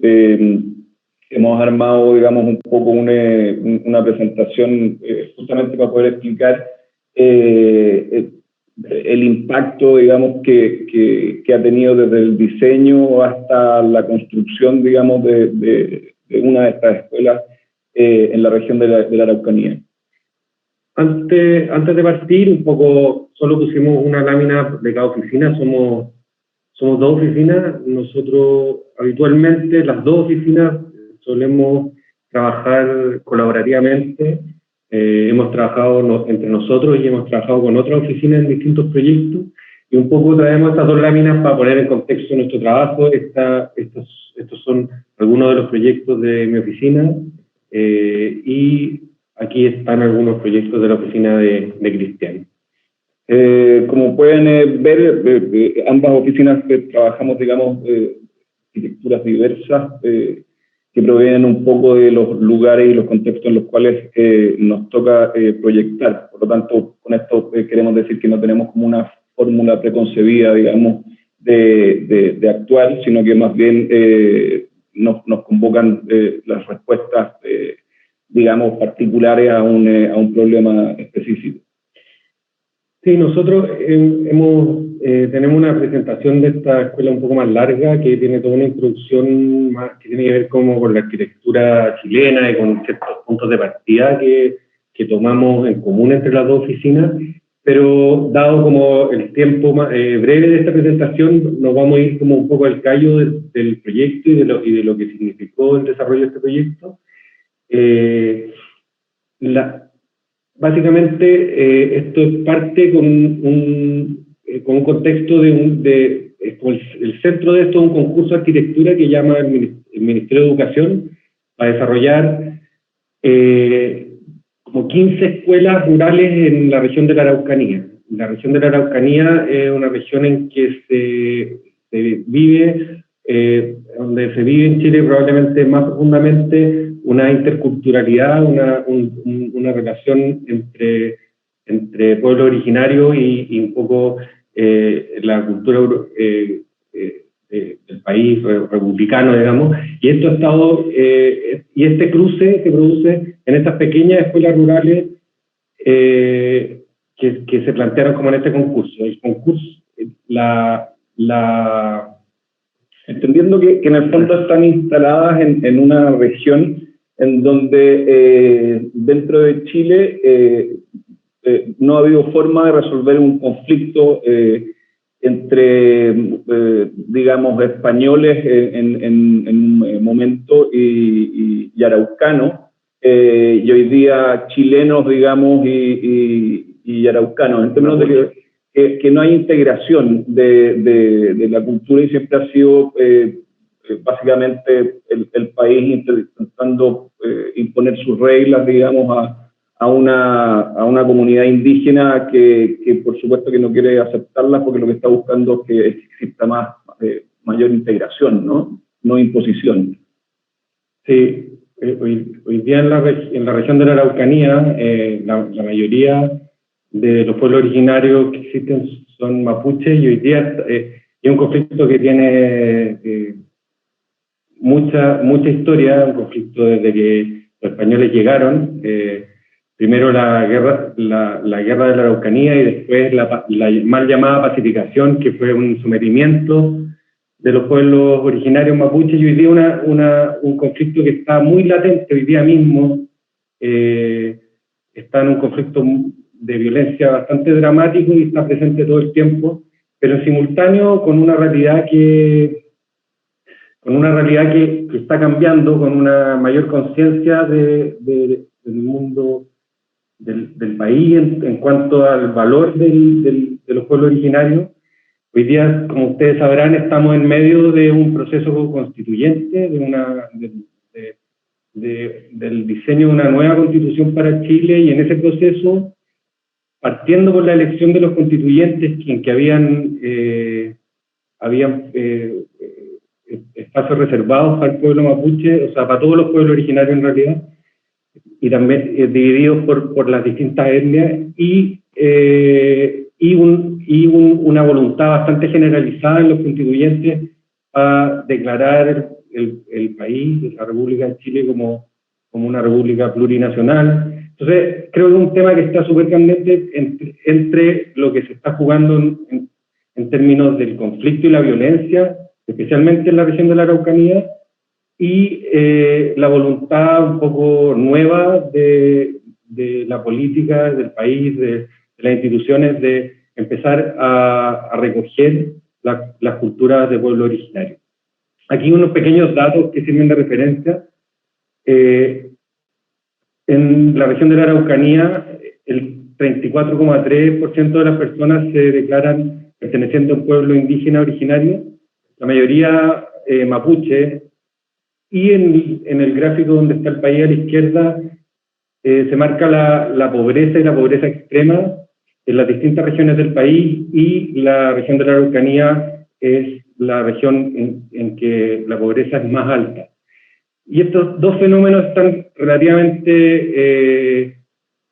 hemos armado, digamos, un poco una presentación justamente para poder explicar el impacto, digamos, que ha tenido desde el diseño hasta la construcción, digamos, de una de estas escuelas en la región de la Araucanía. Antes de partir, un poco, solo pusimos una lámina de cada oficina. Somos 2 oficinas. Nosotros, habitualmente, las 2 oficinas solemos trabajar colaborativamente. Hemos trabajado entre nosotros y hemos trabajado con otras oficinas en distintos proyectos. Y un poco traemos estas 2 láminas para poner en contexto nuestro trabajo. Estos son algunos de los proyectos de mi oficina. Y aquí están algunos proyectos de la oficina de Cristian. Como pueden ver, ambas oficinas trabajamos, digamos, arquitecturas diversas que provienen un poco de los lugares y los contextos en los cuales nos toca proyectar. Por lo tanto, con esto queremos decir que no tenemos como una fórmula preconcebida, digamos, de actuar, sino que más bien nos convocan las respuestas digamos, particulares a un problema específico. Sí, nosotros tenemos una presentación de esta escuela un poco más larga, que tiene toda una introducción más que tiene que ver como con la arquitectura chilena y con ciertos puntos de partida que tomamos en común entre las 2 oficinas, pero dado como el tiempo breve de esta presentación, nos vamos a ir como un poco al callo del proyecto y de lo que significó el desarrollo de este proyecto. Básicamente esto es parte con un contexto el centro de esto es un concurso de arquitectura que llama el Ministerio de Educación para desarrollar como 15 escuelas rurales en la región de la Araucanía. La región de la Araucanía es una región en que se vive, donde se vive en Chile probablemente más profundamente una interculturalidad, una relación entre pueblo originario y un poco la cultura del país republicano, digamos, y esto ha estado, y este cruce se produce en estas pequeñas escuelas rurales que se plantearon como en este concurso. El concurso, entendiendo que en el fondo están instaladas en una región en donde dentro de Chile no ha habido forma de resolver un conflicto entre, digamos, españoles en un momento y araucanos, y hoy día chilenos, digamos, y araucanos, en términos de que no hay integración de la cultura y siempre ha sido básicamente el país intentando imponer sus reglas, digamos, a una comunidad indígena que por supuesto que no quiere aceptarlas porque lo que está buscando es que exista mayor integración, no imposición. Sí, hoy día en la región de la Araucanía, la mayoría de los pueblos originarios que existen son mapuches, y hoy día hay un conflicto que tiene mucha historia, un conflicto desde que los españoles llegaron, primero la guerra de la Araucanía y después la mal llamada pacificación, que fue un sometimiento de los pueblos originarios mapuches, y hoy día un conflicto que está muy latente hoy día mismo, está en un conflicto de violencia bastante dramático y está presente todo el tiempo, pero en simultáneo con una realidad que está cambiando, con una mayor conciencia del mundo, del país en cuanto al valor de los pueblos originarios. Hoy día, como ustedes sabrán, estamos en medio de un proceso constituyente, del diseño de una nueva constitución para Chile, y en ese proceso, partiendo por la elección de los constituyentes, en que habían espacios reservados para el pueblo mapuche, o sea, para todos los pueblos originarios en realidad, y también divididos por las distintas etnias, y una voluntad bastante generalizada en los constituyentes a declarar el país, la República de Chile, como una república plurinacional. Entonces, creo que es un tema que está súper candente entre lo que se está jugando en términos del conflicto y la violencia, especialmente en la región de la Araucanía, y la voluntad un poco nueva de la política, del país, de las instituciones, de empezar a recoger las culturas de pueblo originario. Aquí unos pequeños datos que sirven de referencia. En la región de la Araucanía, el 34,3% de las personas se declaran perteneciendo a un pueblo indígena originario, la mayoría mapuche, y en el gráfico donde está el país a la izquierda se marca la pobreza y la pobreza extrema en las distintas regiones del país, y la región de la Araucanía es la región en que la pobreza es más alta. Y estos dos fenómenos están relativamente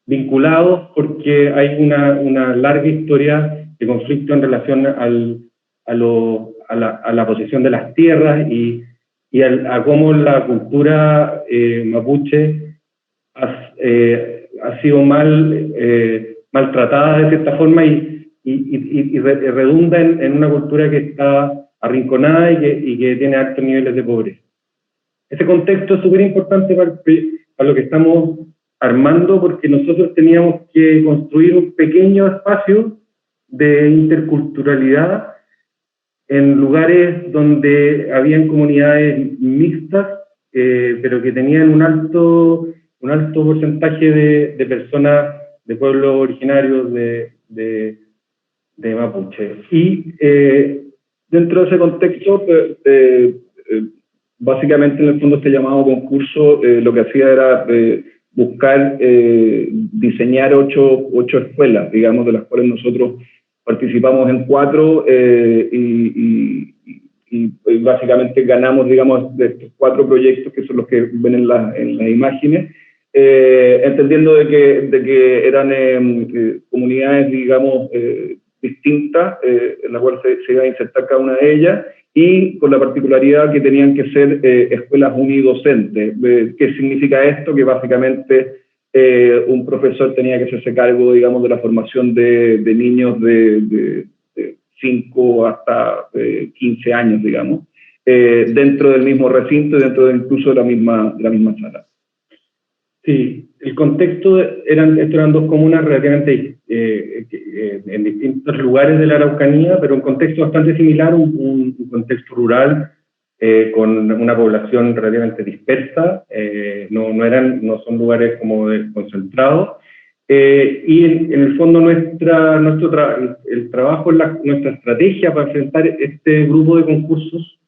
vinculados porque hay una larga historia de conflicto en relación a la posesión de las tierras y a cómo la cultura mapuche ha sido maltratada de cierta forma y redunda en una cultura que está arrinconada y que tiene altos niveles de pobreza. Ese contexto es súper importante para lo que estamos armando, porque nosotros teníamos que construir un pequeño espacio de interculturalidad en lugares donde habían comunidades mixtas, pero que tenían un alto porcentaje de personas de pueblos originarios de mapuche. Y dentro de ese contexto, básicamente en el fondo este llamado concurso lo que hacía era buscar diseñar ocho escuelas, digamos, de las cuales nosotros participamos en 4 y básicamente ganamos, digamos, de estos 4 proyectos, que son los que ven en las imágenes, entendiendo de que eran comunidades, digamos, distintas, en la cual se iba a insertar cada una de ellas, y con la particularidad que tenían que ser escuelas unidocentes. ¿Qué significa esto? Que básicamente un profesor tenía que hacerse cargo, digamos, de la formación de niños de 5 hasta 15 años, digamos, dentro del mismo recinto y dentro incluso de la misma sala. Sí, el contexto eran 2 comunas relativamente en distintos lugares de la Araucanía, pero un contexto bastante similar, un contexto rural con una población relativamente dispersa, no son lugares como concentrados, Y en el fondo el trabajo, nuestra estrategia para enfrentar este grupo de concursos,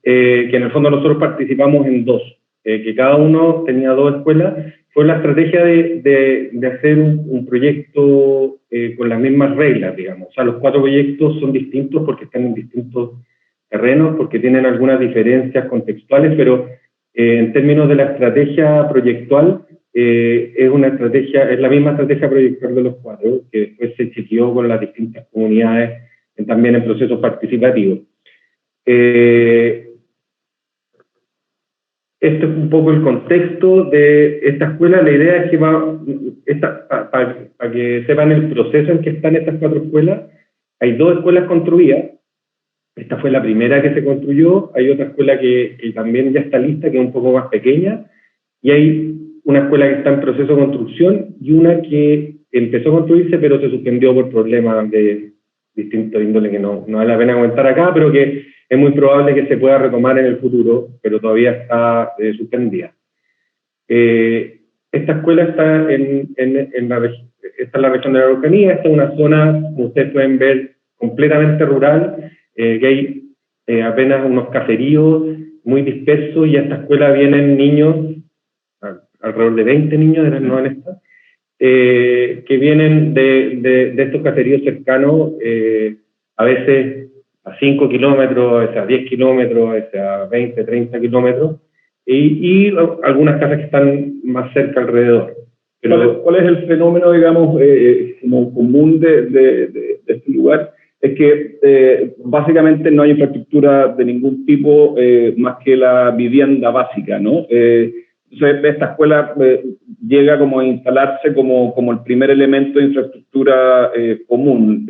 que en el fondo nosotros participamos en dos, que cada uno tenía 2 escuelas, fue la estrategia de hacer un proyecto con las mismas reglas, digamos. O sea, los 4 proyectos son distintos porque están en distintos terrenos, porque tienen algunas diferencias contextuales, pero en términos de la estrategia proyectual, es la misma estrategia proyectual de los 4, que después se chequeó con las distintas comunidades, también en procesos participativos. Este es un poco el contexto de esta escuela. La idea es que para que sepan el proceso en que están estas 4 escuelas, hay 2 escuelas construidas. Esta fue la primera que se construyó. Hay otra escuela que también ya está lista, que es un poco más pequeña, y hay una escuela que está en proceso de construcción y una que empezó a construirse pero se suspendió por problemas de distintos índole que no vale la pena comentar acá, pero que es muy probable que se pueda retomar en el futuro, pero todavía está suspendida. Esta escuela está en la región de la Araucanía. Esta es una zona, como ustedes pueden ver, completamente rural, que hay apenas unos caseríos muy dispersos, y a esta escuela vienen niños, alrededor de 20 niños eran no en esta, que vienen de estos caseríos cercanos, a veces a 5 kilómetros, a veces a 10 kilómetros, a veces a 20, 30 kilómetros, y algunas casas que están más cerca alrededor. Pero, ¿cuál es el fenómeno, digamos, como común de este lugar? Es que básicamente no hay infraestructura de ningún tipo más que la vivienda básica, ¿no? Entonces, esta escuela llega como a instalarse como el primer elemento de infraestructura común,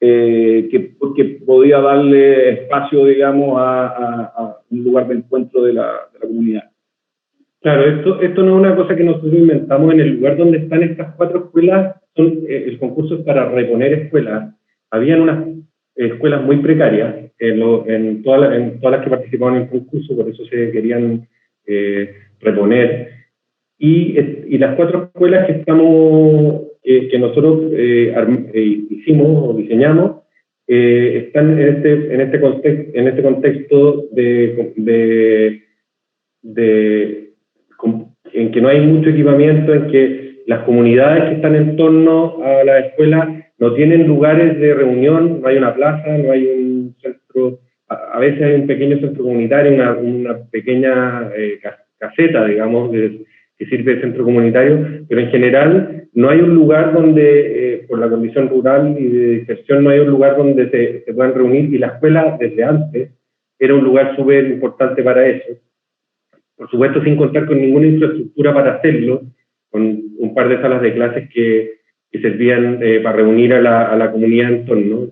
que podía darle espacio, digamos, a un lugar de encuentro de la comunidad. Claro, esto no es una cosa que nosotros inventamos. En el lugar donde están estas 4 escuelas, el concurso es para reponer escuelas. Habían unas escuelas muy precarias en todas las que participaban en el concurso, por eso se querían reponer. Y las 4 escuelas que nosotros hicimos o diseñamos están en este contexto en que no hay mucho equipamiento, en que las comunidades que están en torno a la escuela no tienen lugares de reunión, no hay una plaza, no hay un centro, a veces hay un pequeño centro comunitario, una pequeña caseta, digamos, que sirve de centro comunitario, pero en general no hay un lugar donde, por la condición rural y de dispersión, no hay un lugar donde se puedan reunir, y la escuela desde antes era un lugar súper importante para eso. Por supuesto, sin contar con ninguna infraestructura para hacerlo, con un par de salas de clases que servían para reunir a la comunidad en torno.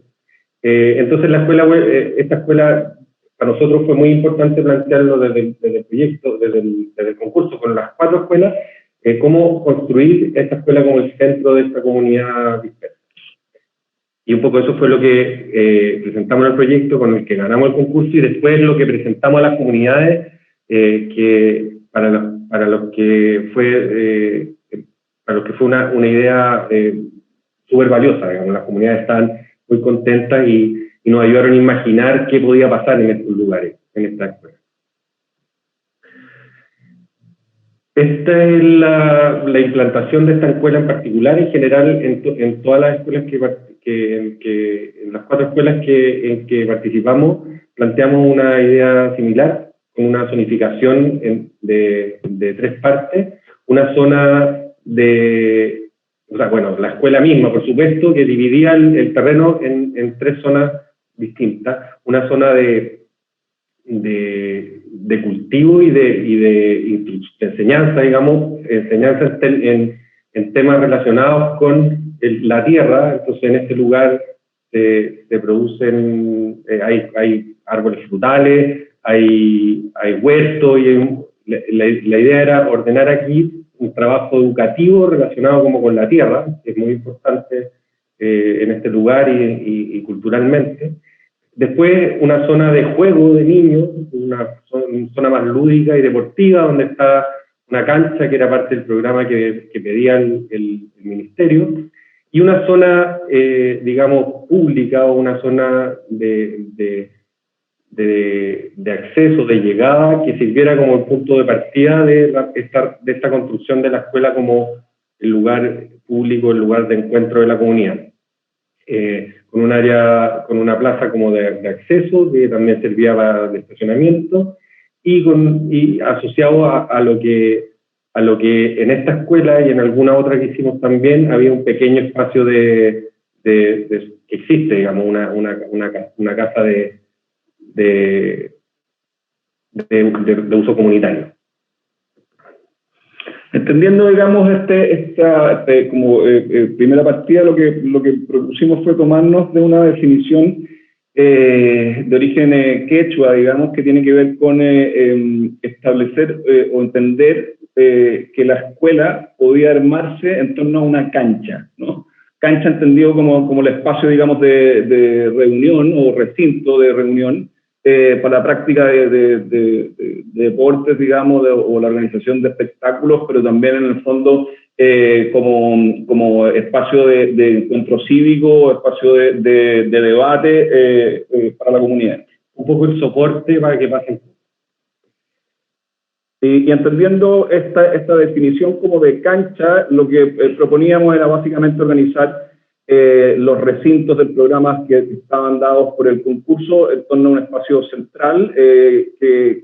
Entonces, esta escuela, para nosotros fue muy importante plantearlo desde el proyecto, desde el concurso, con las 4 escuelas, cómo construir esta escuela como el centro de esta comunidad dispersa. Y un poco eso fue lo que presentamos en el proyecto, con el que ganamos el concurso, y después lo que presentamos a las comunidades, que para los que fue una idea súper valiosa, digamos. Las comunidades estaban muy contentas y nos ayudaron a imaginar qué podía pasar en estos lugares, en esta escuela. Esta es la implantación de esta escuela en particular. En general, en todas las escuelas en las 4 escuelas en que participamos, planteamos una idea similar, con una zonificación de 3 partes. Una zona la escuela misma, por supuesto, que dividía el terreno en 3 zonas distintas. Una zona de cultivo y de enseñanza, digamos, enseñanza en temas relacionados con la tierra. Entonces, en este lugar se producen, hay árboles frutales, hay huertos, y la idea era ordenar aquí un trabajo educativo relacionado como con la tierra, que es muy importante en este lugar y culturalmente. Después, una zona de juego de niños, una zona más lúdica y deportiva, donde está una cancha que era parte del programa que pedía el ministerio, y una zona, digamos, pública, o una zona de acceso, de llegada, que sirviera como el punto de partida de esta construcción de la escuela como el lugar público, el lugar de encuentro de la comunidad. Con un área, con una plaza como de acceso, que también servía para el estacionamiento, y asociado a lo que en esta escuela y en alguna otra que hicimos también, había un pequeño espacio que existe, digamos, una casa de uso comunitario. Entendiendo, digamos, como primera partida, lo que propusimos fue tomarnos de una definición de origen quechua, digamos, que tiene que ver con establecer o entender que la escuela podía armarse en torno a una cancha, ¿no? Cancha entendido como el espacio, digamos, de reunión o recinto de reunión, para la práctica de deportes, digamos, o la organización de espectáculos, pero también en el fondo como espacio de encuentro cívico, espacio de debate para la comunidad. Un poco el soporte para que pasen. Y entendiendo esta definición como de cancha, lo que proponíamos era básicamente organizar los recintos del programa que estaban dados por el concurso en torno a un espacio central que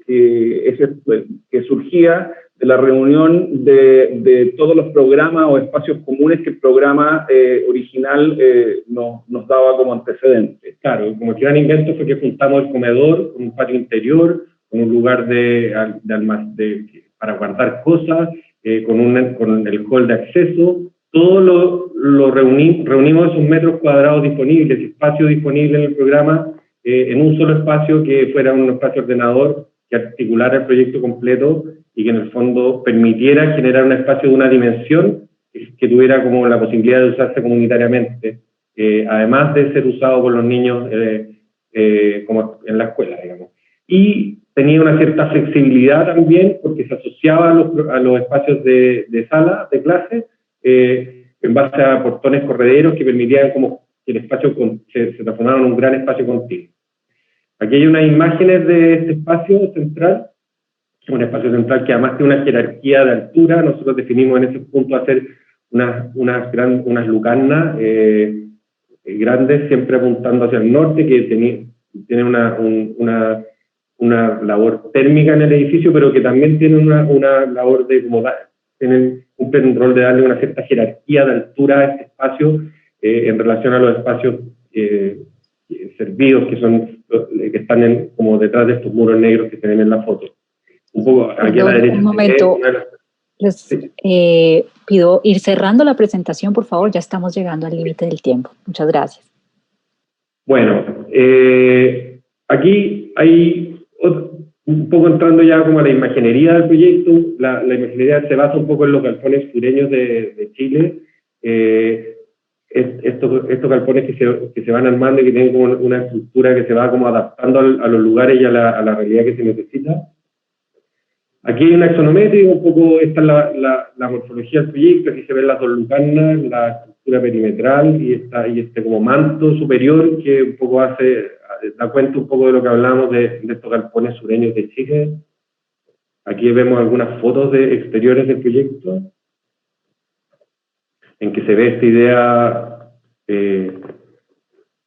surgía de la reunión de todos los programas o espacios comunes que el programa original nos daba como antecedente. Claro, como el gran invento fue que juntamos el comedor con un patio interior, con un lugar para guardar cosas, con el hall de acceso. Todo lo reunimos esos metros cuadrados disponibles, espacio disponible en el programa, en un solo espacio que fuera un espacio ordenador que articulara el proyecto completo y que en el fondo permitiera generar un espacio de una dimensión que tuviera como la posibilidad de usarse comunitariamente, además de ser usado por los niños como en la escuela, digamos. Y tenía una cierta flexibilidad también, porque se asociaba a los espacios de sala, de clase, en base a portones correderos que permitían como que el espacio se transformara en un gran espacio continuo. Aquí hay unas imágenes de este espacio central, un espacio central que además tiene una jerarquía de altura. Nosotros definimos en ese punto hacer unas lucarnas grandes, siempre apuntando hacia el norte, que tienen una labor térmica en el edificio, pero que también tienen una labor de cumplen un rol de darle una cierta jerarquía de altura a este espacio en relación a los espacios servidos que están como detrás de estos muros negros que se ven en la foto. Un poco aquí a la derecha. Un momento, les pido ir cerrando la presentación, por favor, ya estamos llegando al límite del tiempo. Muchas gracias. Bueno, aquí hay un poco entrando ya como a la imaginería del proyecto. La imaginería se basa un poco en los galpones sureños de Chile. Estos galpones que se van armando y que tienen como una estructura que se va como adaptando a los lugares y a la realidad que se necesita. Aquí hay una axonométrica, un poco esta es la morfología del proyecto. Aquí se ven las dos lucarnas, la estructura perimetral y este como manto superior que un poco da cuenta un poco de lo que hablábamos de estos galpones sureños de Chile. Aquí vemos algunas fotos de exteriores del proyecto, en que se ve esta idea,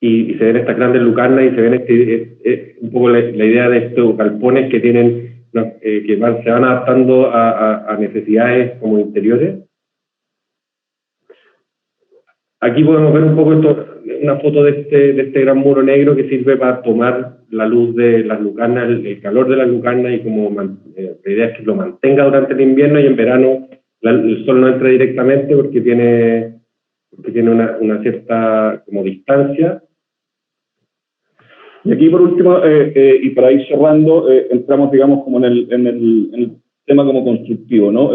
y se ven estas grandes lucarnas, y se ven un poco la idea de estos galpones que tienen, se van adaptando a necesidades como interiores. Aquí podemos ver un poco una foto de este gran muro negro que sirve para tomar la luz de las lucarnas, el calor de las lucarnas, y como la idea es que lo mantenga durante el invierno, y en verano el sol no entra directamente porque tiene una cierta como distancia. Y aquí por último, y para ir cerrando, entramos digamos como en el tema como constructivo, ¿no?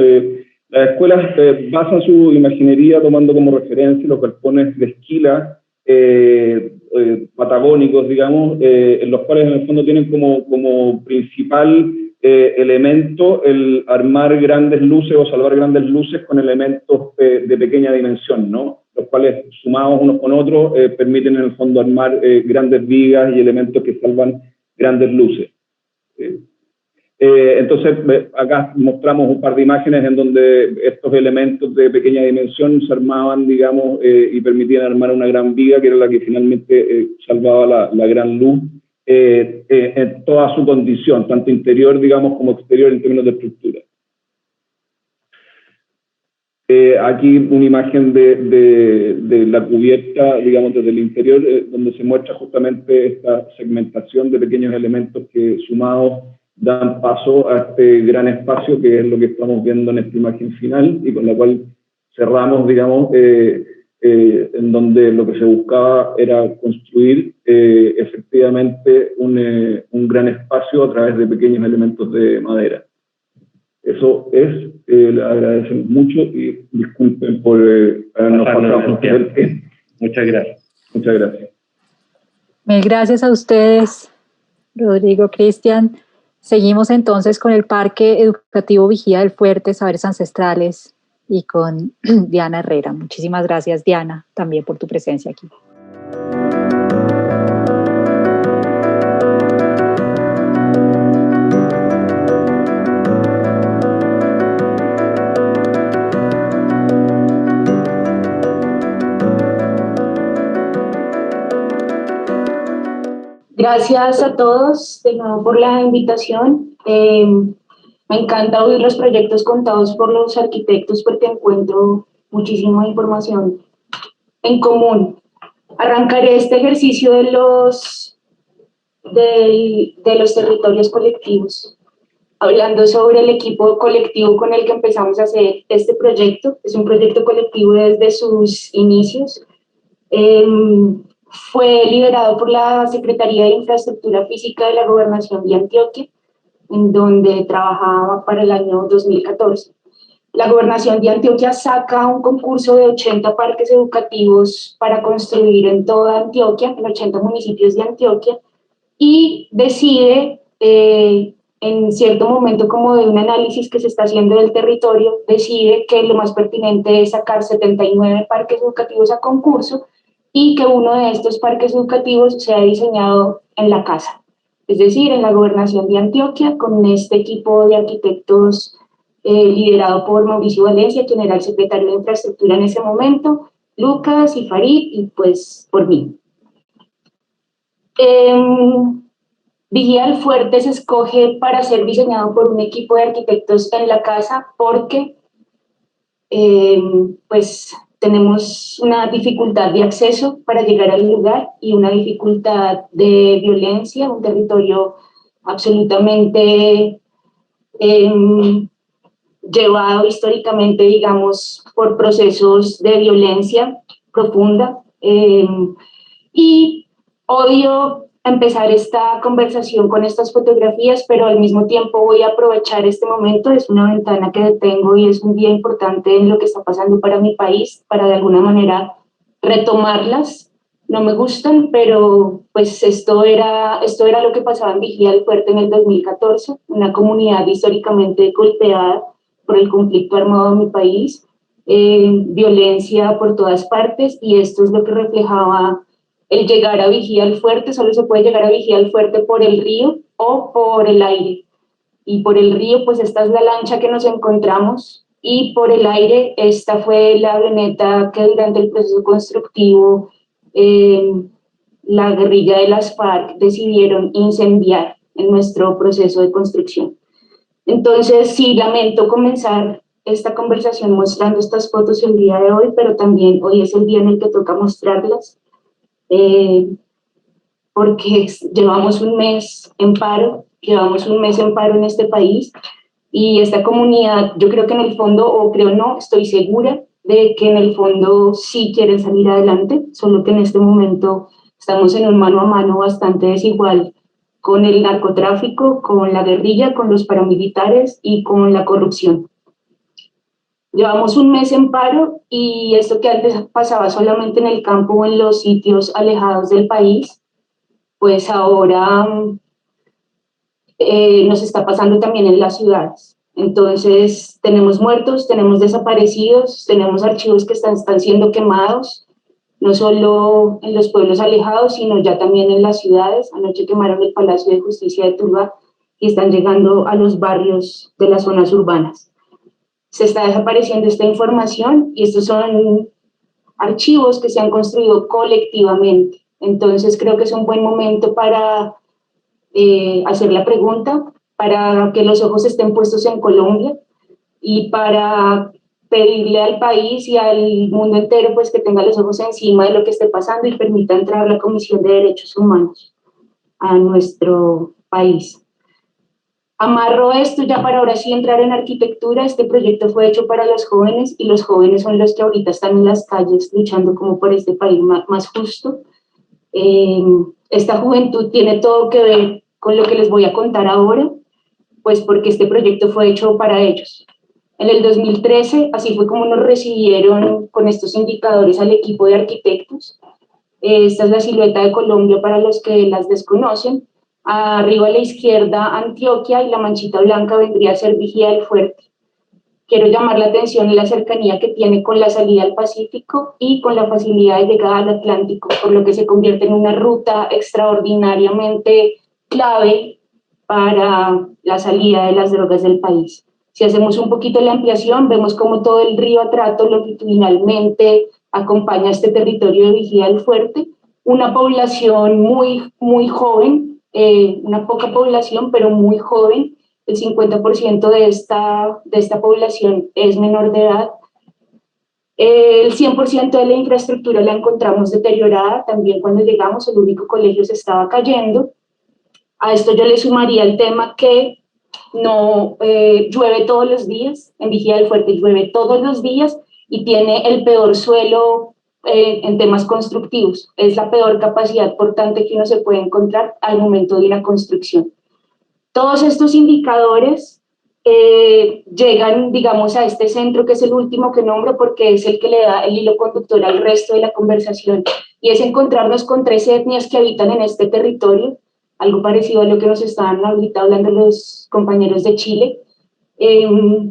Las escuelas basan su imaginería tomando como referencia los galpones de esquila patagónicos, digamos, en los cuales en el fondo tienen como principal elemento el armar grandes luces o salvar grandes luces con elementos de pequeña dimensión, ¿no? Los cuales, sumados unos con otros, permiten en el fondo armar grandes vigas y elementos que salvan grandes luces. Entonces, acá mostramos un par de imágenes en donde estos elementos de pequeña dimensión se armaban, digamos, y permitían armar una gran viga, que era la que finalmente salvaba la gran luz, en toda su condición, tanto interior, digamos, como exterior en términos de estructura. Aquí una imagen de la cubierta, digamos, desde el interior, donde se muestra justamente esta segmentación de pequeños elementos que sumados dan paso a este gran espacio, que es lo que estamos viendo en esta imagen final, y con la cual cerramos, digamos, en donde lo que se buscaba era construir efectivamente un gran espacio a través de pequeños elementos de madera. Eso es, le agradecemos mucho y disculpen por habernos pasado el tiempo. Muchas gracias. Muchas gracias. Mil gracias a ustedes, Rodrigo, Cristian. Seguimos entonces con el Parque Educativo Vigía del Fuerte, Saberes Ancestrales, y con Diana Herrera. Muchísimas gracias, Diana, también por tu presencia aquí. Gracias a todos de nuevo por la invitación. Me encanta oír los proyectos contados por los arquitectos porque encuentro muchísima información en común. Arrancaré este ejercicio de los territorios colectivos, hablando sobre el equipo colectivo con el que empezamos a hacer este proyecto. Es un proyecto colectivo desde sus inicios. Fue liderado por la Secretaría de Infraestructura Física de la Gobernación de Antioquia, en donde trabajaba para el año 2014. La Gobernación de Antioquia saca un concurso de 80 parques educativos para construir en toda Antioquia, en 80 municipios de Antioquia, y decide, en cierto momento como de un análisis que se está haciendo del territorio, decide que lo más pertinente es sacar 79 parques educativos a concurso y que uno de estos parques educativos sea diseñado en la casa, es decir, en la Gobernación de Antioquia, con este equipo de arquitectos liderado por Mauricio Valencia, quien era el secretario de Infraestructura en ese momento, Lucas y Farid, y pues por mí. Vigía del Fuerte se escoge para ser diseñado por un equipo de arquitectos en la casa porque pues tenemos una dificultad de acceso para llegar al lugar y una dificultad de violencia, un territorio absolutamente llevado históricamente, digamos, por procesos de violencia profunda. Y odio empezar esta conversación con estas fotografías, pero al mismo tiempo voy a aprovechar este momento. Es una ventana que tengo y es un día importante en lo que está pasando para mi país, para de alguna manera retomarlas. No me gustan, pero pues esto era lo que pasaba en Vigía del Fuerte en el 2014, una comunidad históricamente golpeada por el conflicto armado en mi país, violencia por todas partes, y esto es lo que reflejaba el llegar a Vigía del Fuerte. Solo se puede llegar a Vigía del Fuerte por el río o por el aire. Y por el río, pues esta es la lancha que nos encontramos, y por el aire, esta fue la avioneta que durante el proceso constructivo la guerrilla de las FARC decidieron incendiar en nuestro proceso de construcción. Entonces, sí, lamento comenzar esta conversación mostrando estas fotos el día de hoy, pero también hoy es el día en el que toca mostrarlas. Porque llevamos un mes en paro en este país, y esta comunidad, yo creo que en el fondo, o creo no, estoy segura de que en el fondo sí quieren salir adelante, solo que en este momento estamos en un mano a mano bastante desigual con el narcotráfico, con la guerrilla, con los paramilitares y con la corrupción. Llevamos un mes en paro, y esto que antes pasaba solamente en el campo o en los sitios alejados del país, pues ahora nos está pasando también en las ciudades. Entonces, tenemos muertos, tenemos desaparecidos, tenemos archivos que están siendo quemados, no solo en los pueblos alejados, sino ya también en las ciudades. Anoche quemaron el Palacio de Justicia de Tuluá y están llegando a los barrios de las zonas urbanas. Se está desapareciendo esta información y estos son archivos que se han construido colectivamente. Entonces, creo que es un buen momento para hacer la pregunta, para que los ojos estén puestos en Colombia y para pedirle al país y al mundo entero pues que tenga los ojos encima de lo que esté pasando y permita entrar la Comisión de Derechos Humanos a nuestro país. Amarro esto ya para ahora sí entrar en arquitectura. Este proyecto fue hecho para los jóvenes y los jóvenes son los que ahorita están en las calles luchando como por este país más justo. Esta juventud tiene todo que ver con lo que les voy a contar ahora, pues porque este proyecto fue hecho para ellos. En el 2013, así fue como nos recibieron con estos indicadores al equipo de arquitectos. Esta es la silueta de Colombia para los que las desconocen. Arriba a la izquierda Antioquia y la manchita blanca vendría a ser Vigía del Fuerte. Quiero llamar la atención en la cercanía que tiene con la salida al Pacífico y con la facilidad de llegada al Atlántico, por lo que se convierte en una ruta extraordinariamente clave para la salida de las drogas del país. Si hacemos un poquito la ampliación, vemos como todo el río Atrato longitudinalmente acompaña este territorio de Vigía del Fuerte, una población muy joven, una poca población, pero muy joven. El 50% de esta población es menor de edad. El 100% de la infraestructura la encontramos deteriorada. También cuando llegamos el único colegio se estaba cayendo. A esto yo le sumaría el tema que no llueve todos los días. En Vigía del Fuerte llueve todos los días y tiene el peor suelo en temas constructivos. Es la peor capacidad portante que uno se puede encontrar al momento de una construcción. Todos estos indicadores llegan, digamos, a este centro, que es el último que nombro porque es el que le da el hilo conductor al resto de la conversación, y es encontrarnos con 3 etnias que habitan en este territorio, algo parecido a lo que nos estaban ahorita hablando los compañeros de Chile.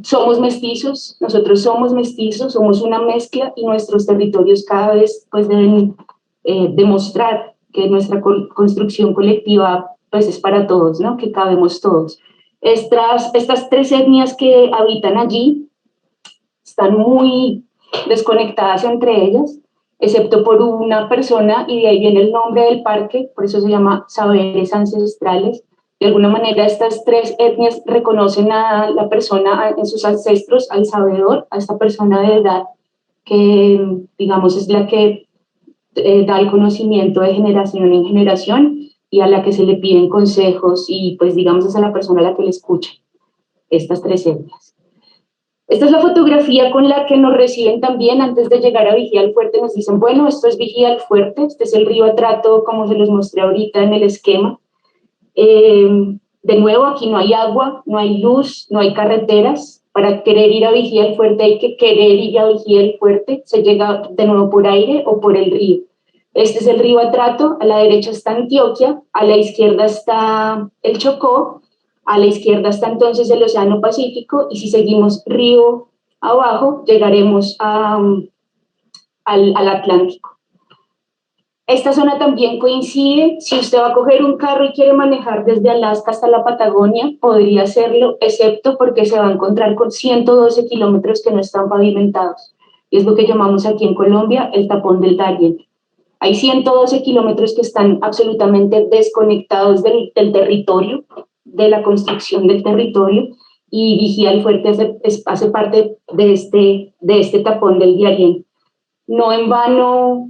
Somos mestizos, nosotros somos mestizos, somos una mezcla y nuestros territorios cada vez pues, deben demostrar que nuestra construcción colectiva pues es para todos, ¿no? Que cabemos todos. Estas 3 etnias que habitan allí están muy desconectadas entre ellas, excepto por una persona, y de ahí viene el nombre del parque, por eso se llama Saberes Ancestrales. De alguna manera estas 3 etnias reconocen a la persona, en sus ancestros, al sabedor, a esta persona de edad que, digamos, es la que da el conocimiento de generación en generación, y a la que se le piden consejos y pues digamos es a la persona a la que le escucha, estas 3 etnias. Esta es la fotografía con la que nos reciben también antes de llegar a Vigía del Fuerte. Nos dicen, bueno, esto es Vigía del Fuerte, este es el río Atrato como se los mostré ahorita en el esquema. De nuevo, aquí no hay agua, no hay luz, no hay carreteras. Para querer ir a Vigía del Fuerte hay que querer ir a Vigía del Fuerte, se llega de nuevo por aire o por el río. Este es el río Atrato, a la derecha está Antioquia, a la izquierda está el Chocó, a la izquierda está entonces el Océano Pacífico, y si seguimos río abajo llegaremos al Atlántico. Esta zona también coincide, si usted va a coger un carro y quiere manejar desde Alaska hasta la Patagonia, podría hacerlo, excepto porque se va a encontrar con 112 kilómetros que no están pavimentados, y es lo que llamamos aquí en Colombia el tapón del Darién. Hay 112 kilómetros que están absolutamente desconectados del territorio, de la construcción del territorio, y Vigía del Fuerte hace parte de este tapón del Darién. No en vano,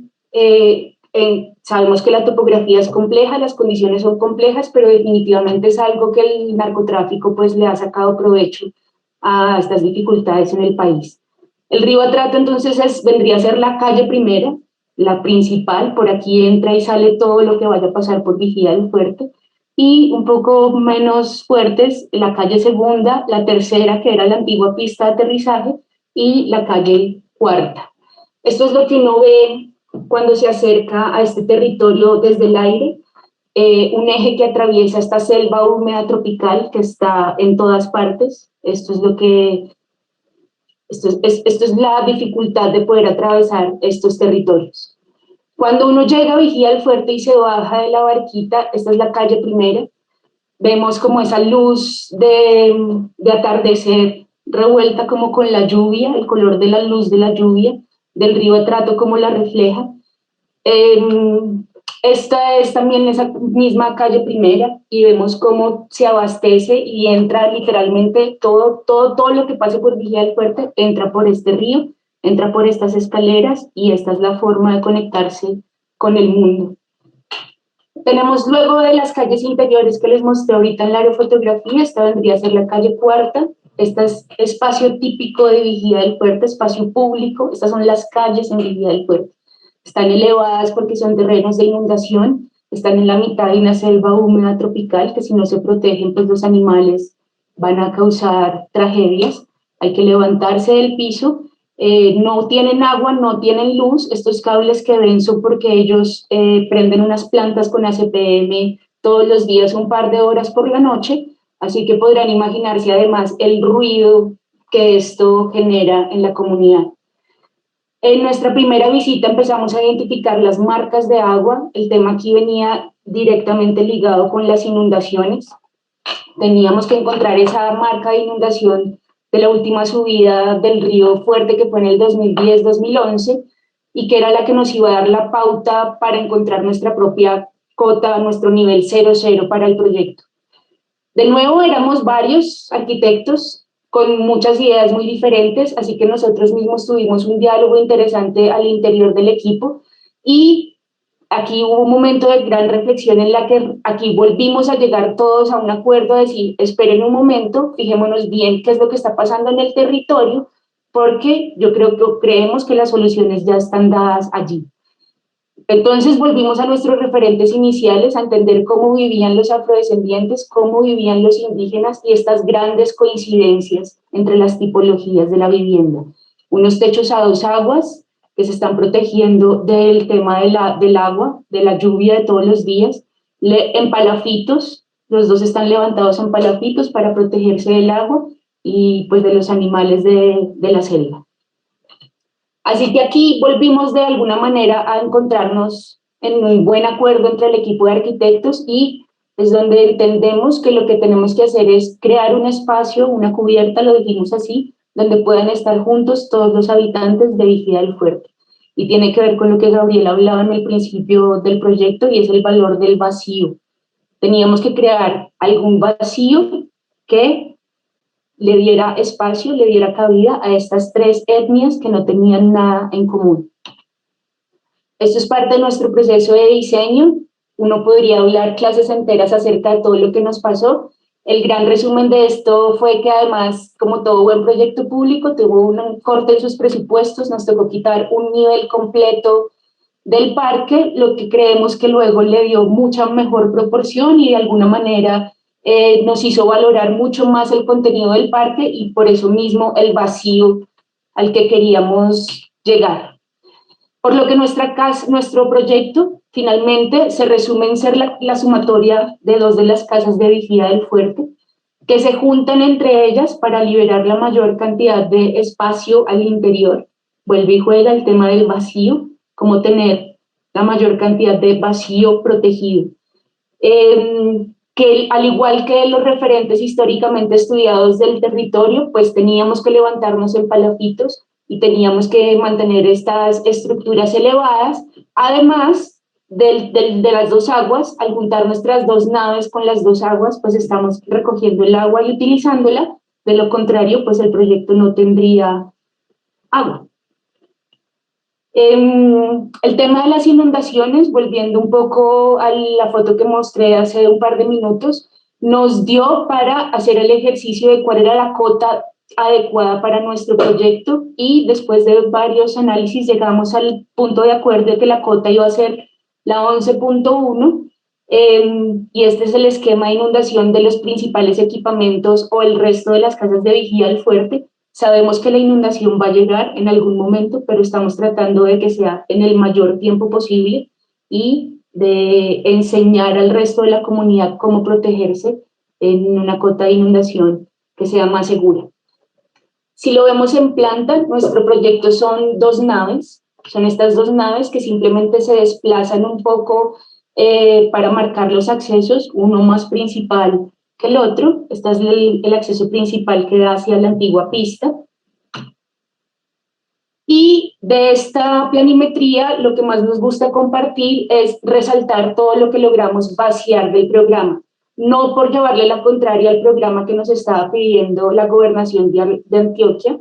sabemos que la topografía es compleja, las condiciones son complejas, pero definitivamente es algo que el narcotráfico pues, le ha sacado provecho a estas dificultades en el país. El río Atrato entonces vendría a ser la calle primera, la principal, por aquí entra y sale todo lo que vaya a pasar por Vigía del Fuerte, y un poco menos fuertes, la calle segunda, la tercera, que era la antigua pista de aterrizaje, y la calle cuarta. Esto es lo que uno ve cuando se acerca a este territorio desde el aire. un eje que atraviesa esta selva húmeda tropical que está en todas partes. Esto es la dificultad de poder atravesar estos territorios. Cuando uno llega a Vigía del Fuerte y se baja de la barquita, esta es la calle primera, vemos como esa luz de atardecer revuelta como con la lluvia, el color de la luz de la lluvia, del río Atrato como la refleja. Esta es también esa misma calle primera y vemos cómo se abastece y entra literalmente todo lo que pase por Vigía del Fuerte, entra por este río, entra por estas escaleras y esta es la forma de conectarse con el mundo. Tenemos luego de las calles interiores que les mostré ahorita en la aerofotografía, esta vendría a ser la calle Cuarta, este es espacio típico de Vigía del Fuerte, espacio público, estas son las calles en Vigía del Fuerte. Están elevadas porque son terrenos de inundación, están en la mitad de una selva húmeda tropical que si no se protegen, pues los animales van a causar tragedias. Hay que levantarse del piso. No tienen agua, no tienen luz. Estos cables que ven son porque ellos prenden unas plantas con ACPM todos los días, un par de horas por la noche, así que podrán imaginarse además el ruido que esto genera en la comunidad. En nuestra primera visita empezamos a identificar las marcas de agua. El tema aquí venía directamente ligado con las inundaciones. Teníamos que encontrar esa marca de inundación de la última subida del río Fuerte, que fue en el 2010-2011, y que era la que nos iba a dar la pauta para encontrar nuestra propia cota, nuestro nivel 00 para el proyecto. De nuevo, éramos varios arquitectos con muchas ideas muy diferentes, así que nosotros mismos tuvimos un diálogo interesante al interior del equipo y aquí hubo un momento de gran reflexión en la que aquí volvimos a llegar todos a un acuerdo, a decir, esperen un momento, fijémonos bien qué es lo que está pasando en el territorio, porque creemos que las soluciones ya están dadas allí. Entonces volvimos a nuestros referentes iniciales, a entender cómo vivían los afrodescendientes, cómo vivían los indígenas y estas grandes coincidencias entre las tipologías de la vivienda. Unos techos a dos aguas que se están protegiendo del tema del agua, de la lluvia de todos los días, en palafitos, los dos están levantados en palafitos para protegerse del agua y pues de los animales de la selva. Así que aquí volvimos de alguna manera a encontrarnos en un buen acuerdo entre el equipo de arquitectos y es donde entendemos que lo que tenemos que hacer es crear un espacio, una cubierta, lo dijimos así, donde puedan estar juntos todos los habitantes de Vigía del Fuerte. Y tiene que ver con lo que Gabriela hablaba en el principio del proyecto y es el valor del vacío. Teníamos que crear algún vacío que le diera espacio, le diera cabida a estas tres etnias que no tenían nada en común. Esto es parte de nuestro proceso de diseño. Uno podría hablar clases enteras acerca de todo lo que nos pasó. El gran resumen de esto fue que además, como todo buen proyecto público, tuvo un corte en sus presupuestos, nos tocó quitar un nivel completo del parque, lo que creemos que luego le dio mucha mejor proporción y de alguna manera nos hizo valorar mucho más el contenido del parque y por eso mismo el vacío al que queríamos llegar. Por lo que nuestro proyecto finalmente se resume en ser la sumatoria de dos de las casas de Vigía del Fuerte, que se juntan entre ellas para liberar la mayor cantidad de espacio al interior. Vuelve y juega el tema del vacío, como tener la mayor cantidad de vacío protegido. Que al igual que los referentes históricamente estudiados del territorio, pues teníamos que levantarnos en palafitos y teníamos que mantener estas estructuras elevadas, además de las dos aguas. Al juntar nuestras dos naves con las dos aguas, pues estamos recogiendo el agua y utilizándola, de lo contrario, pues el proyecto no tendría agua. El tema de las inundaciones, volviendo un poco a la foto que mostré hace un par de minutos, nos dio para hacer el ejercicio de cuál era la cota adecuada para nuestro proyecto y después de varios análisis llegamos al punto de acuerdo de que la cota iba a ser la 11.1 y este es el esquema de inundación de los principales equipamientos o el resto de las casas de Vigía del Fuerte. Sabemos que la inundación va a llegar en algún momento, pero estamos tratando de que sea en el mayor tiempo posible y de enseñar al resto de la comunidad cómo protegerse en una cota de inundación que sea más segura. Si lo vemos en planta, nuestro proyecto son 2 naves, son estas 2 naves que simplemente se desplazan un poco para marcar los accesos, uno más principal que el otro. Este es el acceso principal que da hacia la antigua pista. Y de esta planimetría, lo que más nos gusta compartir es resaltar todo lo que logramos vaciar del programa. No por llevarle la contraria al programa que nos estaba pidiendo la gobernación de Antioquia,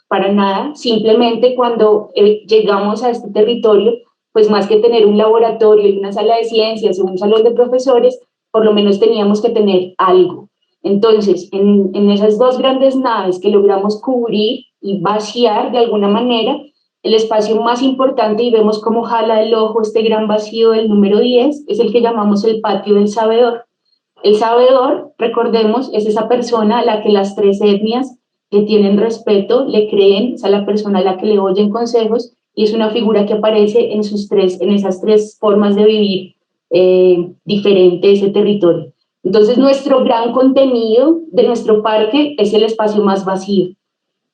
para nada, simplemente cuando llegamos a este territorio, pues más que tener un laboratorio y una sala de ciencias o un salón de profesores, por lo menos teníamos que tener algo. Entonces, en esas 2 grandes naves que logramos cubrir y vaciar de alguna manera, el espacio más importante, y vemos cómo jala el ojo este gran vacío del número 10, es el que llamamos el patio del sabedor. El sabedor, recordemos, es esa persona a la que las 3 etnias le tienen respeto, le creen, es a la persona a la que le oyen consejos, y es una figura que aparece en esas 3 formas de vivir diferente ese territorio. Entonces, nuestro gran contenido de nuestro parque es el espacio más vacío.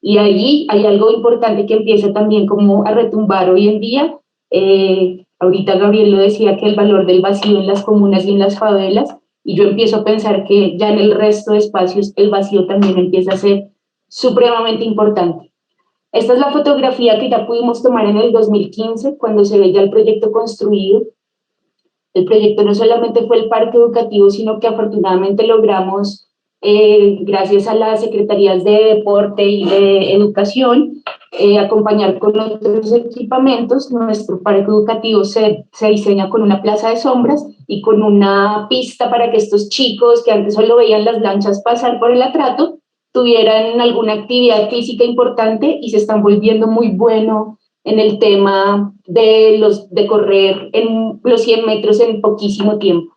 Y allí hay algo importante que empieza también como a retumbar hoy en día. Ahorita Gabriel lo decía, que el valor del vacío en las comunas y en las favelas, y yo empiezo a pensar que ya en el resto de espacios el vacío también empieza a ser supremamente importante. Esta es la fotografía que ya pudimos tomar en el 2015, cuando se ve ya el proyecto construido. El proyecto no solamente fue el parque educativo, sino que afortunadamente logramos, gracias a las secretarías de deporte y de educación, acompañar con otros equipamientos. Nuestro parque educativo se diseña con una plaza de sombras y con una pista para que estos chicos que antes solo veían las lanchas pasar por el atrato tuvieran alguna actividad física importante, y se están volviendo muy buenos en el tema de correr en los 100 metros en poquísimo tiempo.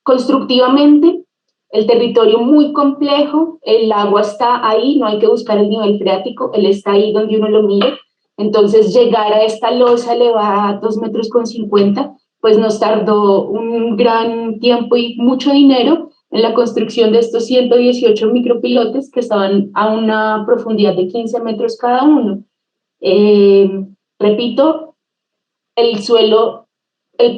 Constructivamente, el territorio muy complejo, el agua está ahí, no hay que buscar el nivel freático, él está ahí donde uno lo mire. Entonces, llegar a esta losa elevada a 2,50 metros, pues nos tardó un gran tiempo y mucho dinero en la construcción de estos 118 micropilotes que estaban a una profundidad de 15 metros cada uno. Repito, el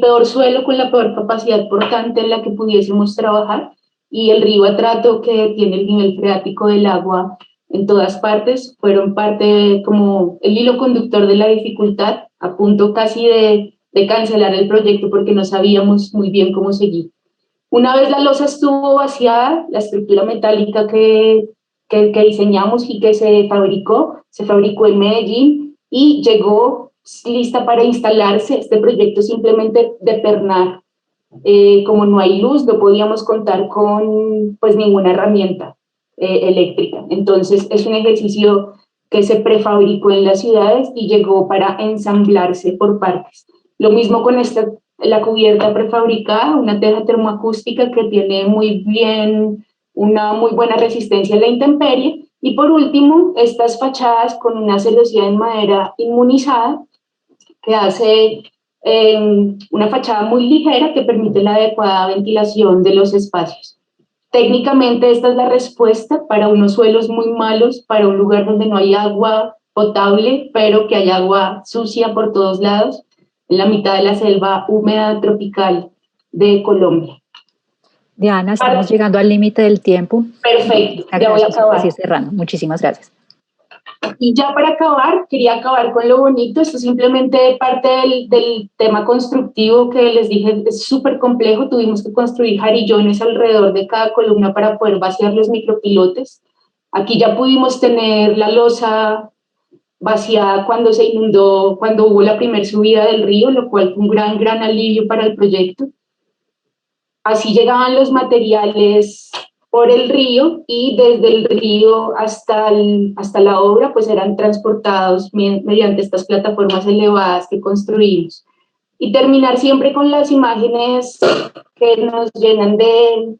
peor suelo con la peor capacidad portante en la que pudiésemos trabajar, y el río Atrato, que tiene el nivel freático del agua en todas partes, fueron parte como el hilo conductor de la dificultad, a punto casi de cancelar el proyecto porque no sabíamos muy bien cómo seguir. Una vez la losa estuvo vaciada, la estructura metálica que diseñamos y que se fabricó en Medellín y llegó lista para instalarse. Este proyecto simplemente de pernar. Como no hay luz, no podíamos contar con pues ninguna herramienta eléctrica. Entonces es un ejercicio que se prefabricó en las ciudades y llegó para ensamblarse por partes. Lo mismo con la cubierta prefabricada, una teja termoacústica que tiene una muy buena resistencia a la intemperie. Y por último, estas fachadas con una celosía en madera inmunizada que hace una fachada muy ligera que permite la adecuada ventilación de los espacios. Técnicamente esta es la respuesta para unos suelos muy malos, para un lugar donde no hay agua potable, pero que hay agua sucia por todos lados, en la mitad de la selva húmeda tropical de Colombia. Diana, estamos llegando al límite del tiempo. Perfecto, ya voy a acabar. Así cerrando. Muchísimas gracias. Y ya para acabar, quería acabar con lo bonito. Esto es simplemente parte del tema constructivo que les dije, es súper complejo. Tuvimos que construir jarillones alrededor de cada columna para poder vaciar los micropilotes. Aquí ya pudimos tener la losa vaciada cuando se inundó, cuando hubo la primera subida del río, lo cual fue un gran alivio para el proyecto. Así llegaban los materiales por el río, y desde el río hasta la obra pues eran transportados mediante estas plataformas elevadas que construimos. Y terminar siempre con las imágenes que nos llenan de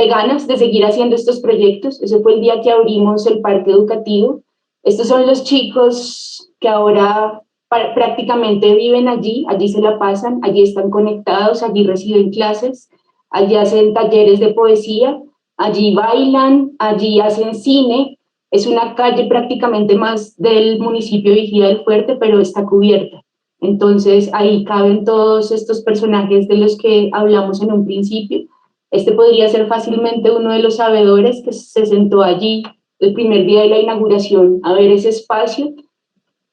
ganas de seguir haciendo estos proyectos. Ese fue el día que abrimos el parque educativo. Estos son los chicos que ahora prácticamente viven allí, allí se la pasan, allí están conectados, allí reciben clases, allí hacen talleres de poesía, allí bailan, allí hacen cine. Es una calle prácticamente más del municipio de Vigía del Fuerte, pero está cubierta. Entonces ahí caben todos estos personajes de los que hablamos en un principio. Este podría ser fácilmente uno de los sabedores que se sentó allí el primer día de la inauguración a ver ese espacio.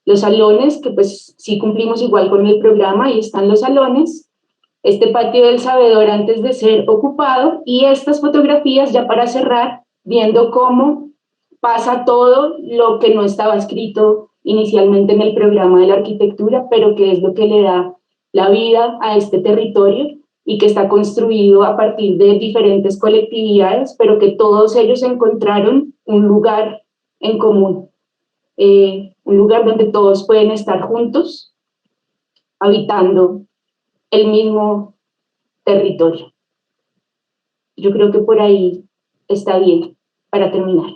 Los salones, que pues sí cumplimos igual con el programa, ahí están los salones, este patio del sabedor antes de ser ocupado, y estas fotografías ya para cerrar, viendo cómo pasa todo lo que no estaba escrito inicialmente en el programa de la arquitectura, pero que es lo que le da la vida a este territorio y que está construido a partir de diferentes colectividades, pero que todos ellos encontraron un lugar en común. Un lugar donde todos pueden estar juntos, habitando el mismo territorio. Yo creo que por ahí está bien para terminar.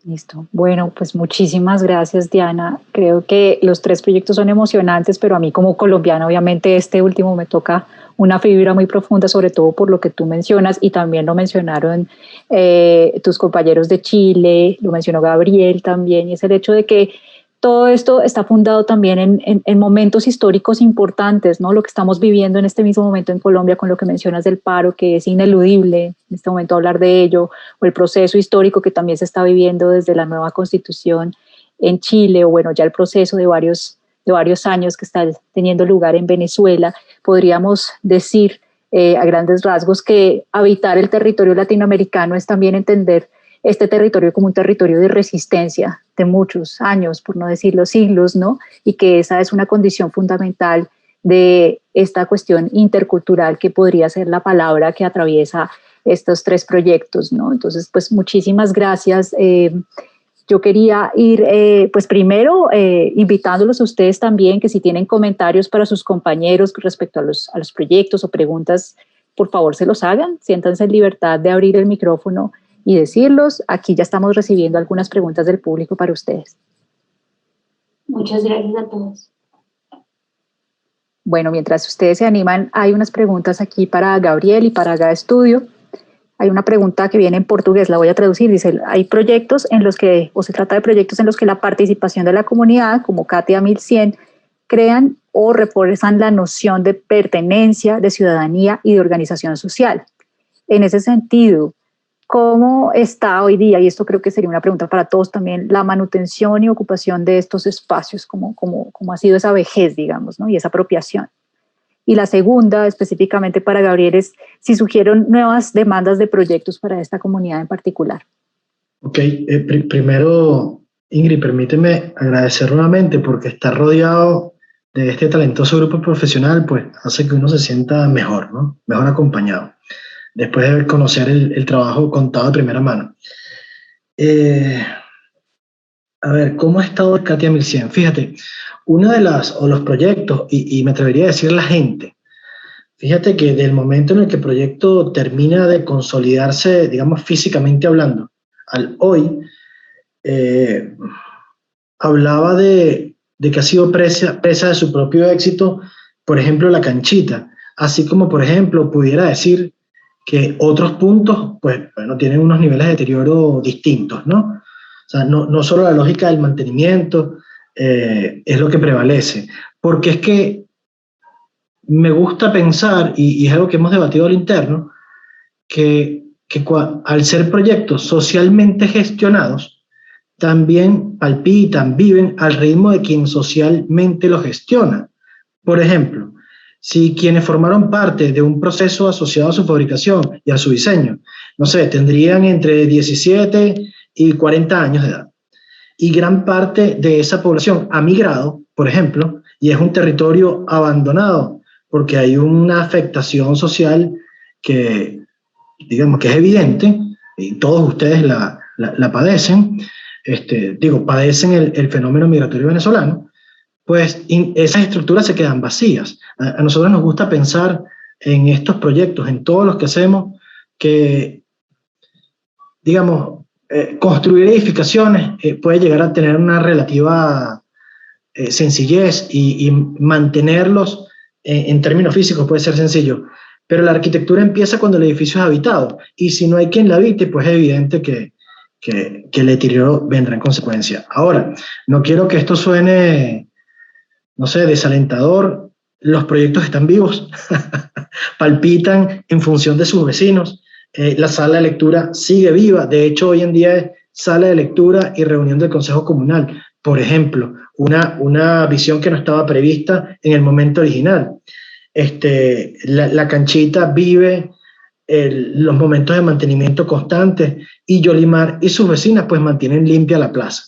Listo. Bueno, pues muchísimas gracias, Diana. Creo que los 3 proyectos son emocionantes, pero a mí como colombiana, obviamente este último me toca una fibra muy profunda, sobre todo por lo que tú mencionas, y también lo mencionaron tus compañeros de Chile, lo mencionó Gabriel también, y es el hecho de que todo esto está fundado también en momentos históricos importantes, ¿no? Lo que estamos viviendo en este mismo momento en Colombia, con lo que mencionas del paro, que es ineludible en este momento hablar de ello, o el proceso histórico que también se está viviendo desde la nueva constitución en Chile, o bueno, ya el proceso de varios años que está teniendo lugar en Venezuela. Podríamos decir a grandes rasgos que habitar el territorio latinoamericano es también entender este territorio como un territorio de resistencia de muchos años, por no decirlo siglos, ¿no? Y que esa es una condición fundamental de esta cuestión intercultural que podría ser la palabra que atraviesa estos 3 proyectos, ¿no? Entonces, pues muchísimas gracias. Yo quería ir, pues primero, invitándolos a ustedes también, que si tienen comentarios para sus compañeros respecto a los proyectos o preguntas, por favor se los hagan, siéntanse en libertad de abrir el micrófono y decirlos. Aquí ya estamos recibiendo algunas preguntas del público para ustedes. Muchas gracias a todos. Bueno, mientras ustedes se animan, hay unas preguntas aquí para Gabriel y para GA Estudio. Hay una pregunta que viene en portugués, la voy a traducir. Dice, hay proyectos en los que, o se trata de proyectos en los que la participación de la comunidad, como CATIA 1100, crean o refuerzan la noción de pertenencia, de ciudadanía y de organización social. En ese sentido, ¿cómo está hoy día, y esto creo que sería una pregunta para todos también, la manutención y ocupación de estos espacios? ¿Cómo ha sido esa vejez, digamos, ¿no? Y esa apropiación? Y la segunda, específicamente para Gabriel, es si surgieron nuevas demandas de proyectos para esta comunidad en particular. Ok, primero, Ingrid, permíteme agradecer nuevamente, porque estar rodeado de este talentoso grupo profesional pues hace que uno se sienta mejor, ¿no? Mejor acompañado, después de conocer el trabajo contado de primera mano. A ver, ¿cómo ha estado el CATIA 1100? Fíjate, una de los proyectos, y me atrevería a decir la gente, fíjate que del momento en el que el proyecto termina de consolidarse, digamos, físicamente hablando, al hoy, hablaba de que ha sido presa de su propio éxito, por ejemplo, la canchita, así como, por ejemplo, pudiera decir que otros puntos, pues, bueno, tienen unos niveles de deterioro distintos, ¿no? O sea, no solo la lógica del mantenimiento es lo que prevalece, porque es que me gusta pensar, y es algo que hemos debatido al interno, que al ser proyectos socialmente gestionados, también palpitan, viven al ritmo de quien socialmente lo gestiona. Por ejemplo, si quienes formaron parte de un proceso asociado a su fabricación y a su diseño, no sé, tendrían entre 17 y 40 años de edad, y gran parte de esa población ha migrado, por ejemplo, y es un territorio abandonado, porque hay una afectación social que, digamos, que es evidente, y todos ustedes la padecen, padecen el fenómeno migratorio venezolano, pues esas estructuras se quedan vacías. A nosotros nos gusta pensar en estos proyectos, en todos los que hacemos, que, digamos, construir edificaciones puede llegar a tener una relativa sencillez y mantenerlos en términos físicos puede ser sencillo, pero la arquitectura empieza cuando el edificio es habitado, y si no hay quien la habite, pues es evidente que el deterioro vendrá en consecuencia. Ahora, no quiero que esto suene, no sé, desalentador. Los proyectos están vivos, palpitan en función de sus vecinos. La sala de lectura sigue viva. De hecho, hoy en día es sala de lectura y reunión del Consejo Comunal. Por ejemplo, una visión que no estaba prevista en el momento original. La canchita vive los momentos de mantenimiento constante, y Yolimar y sus vecinas pues mantienen limpia la plaza.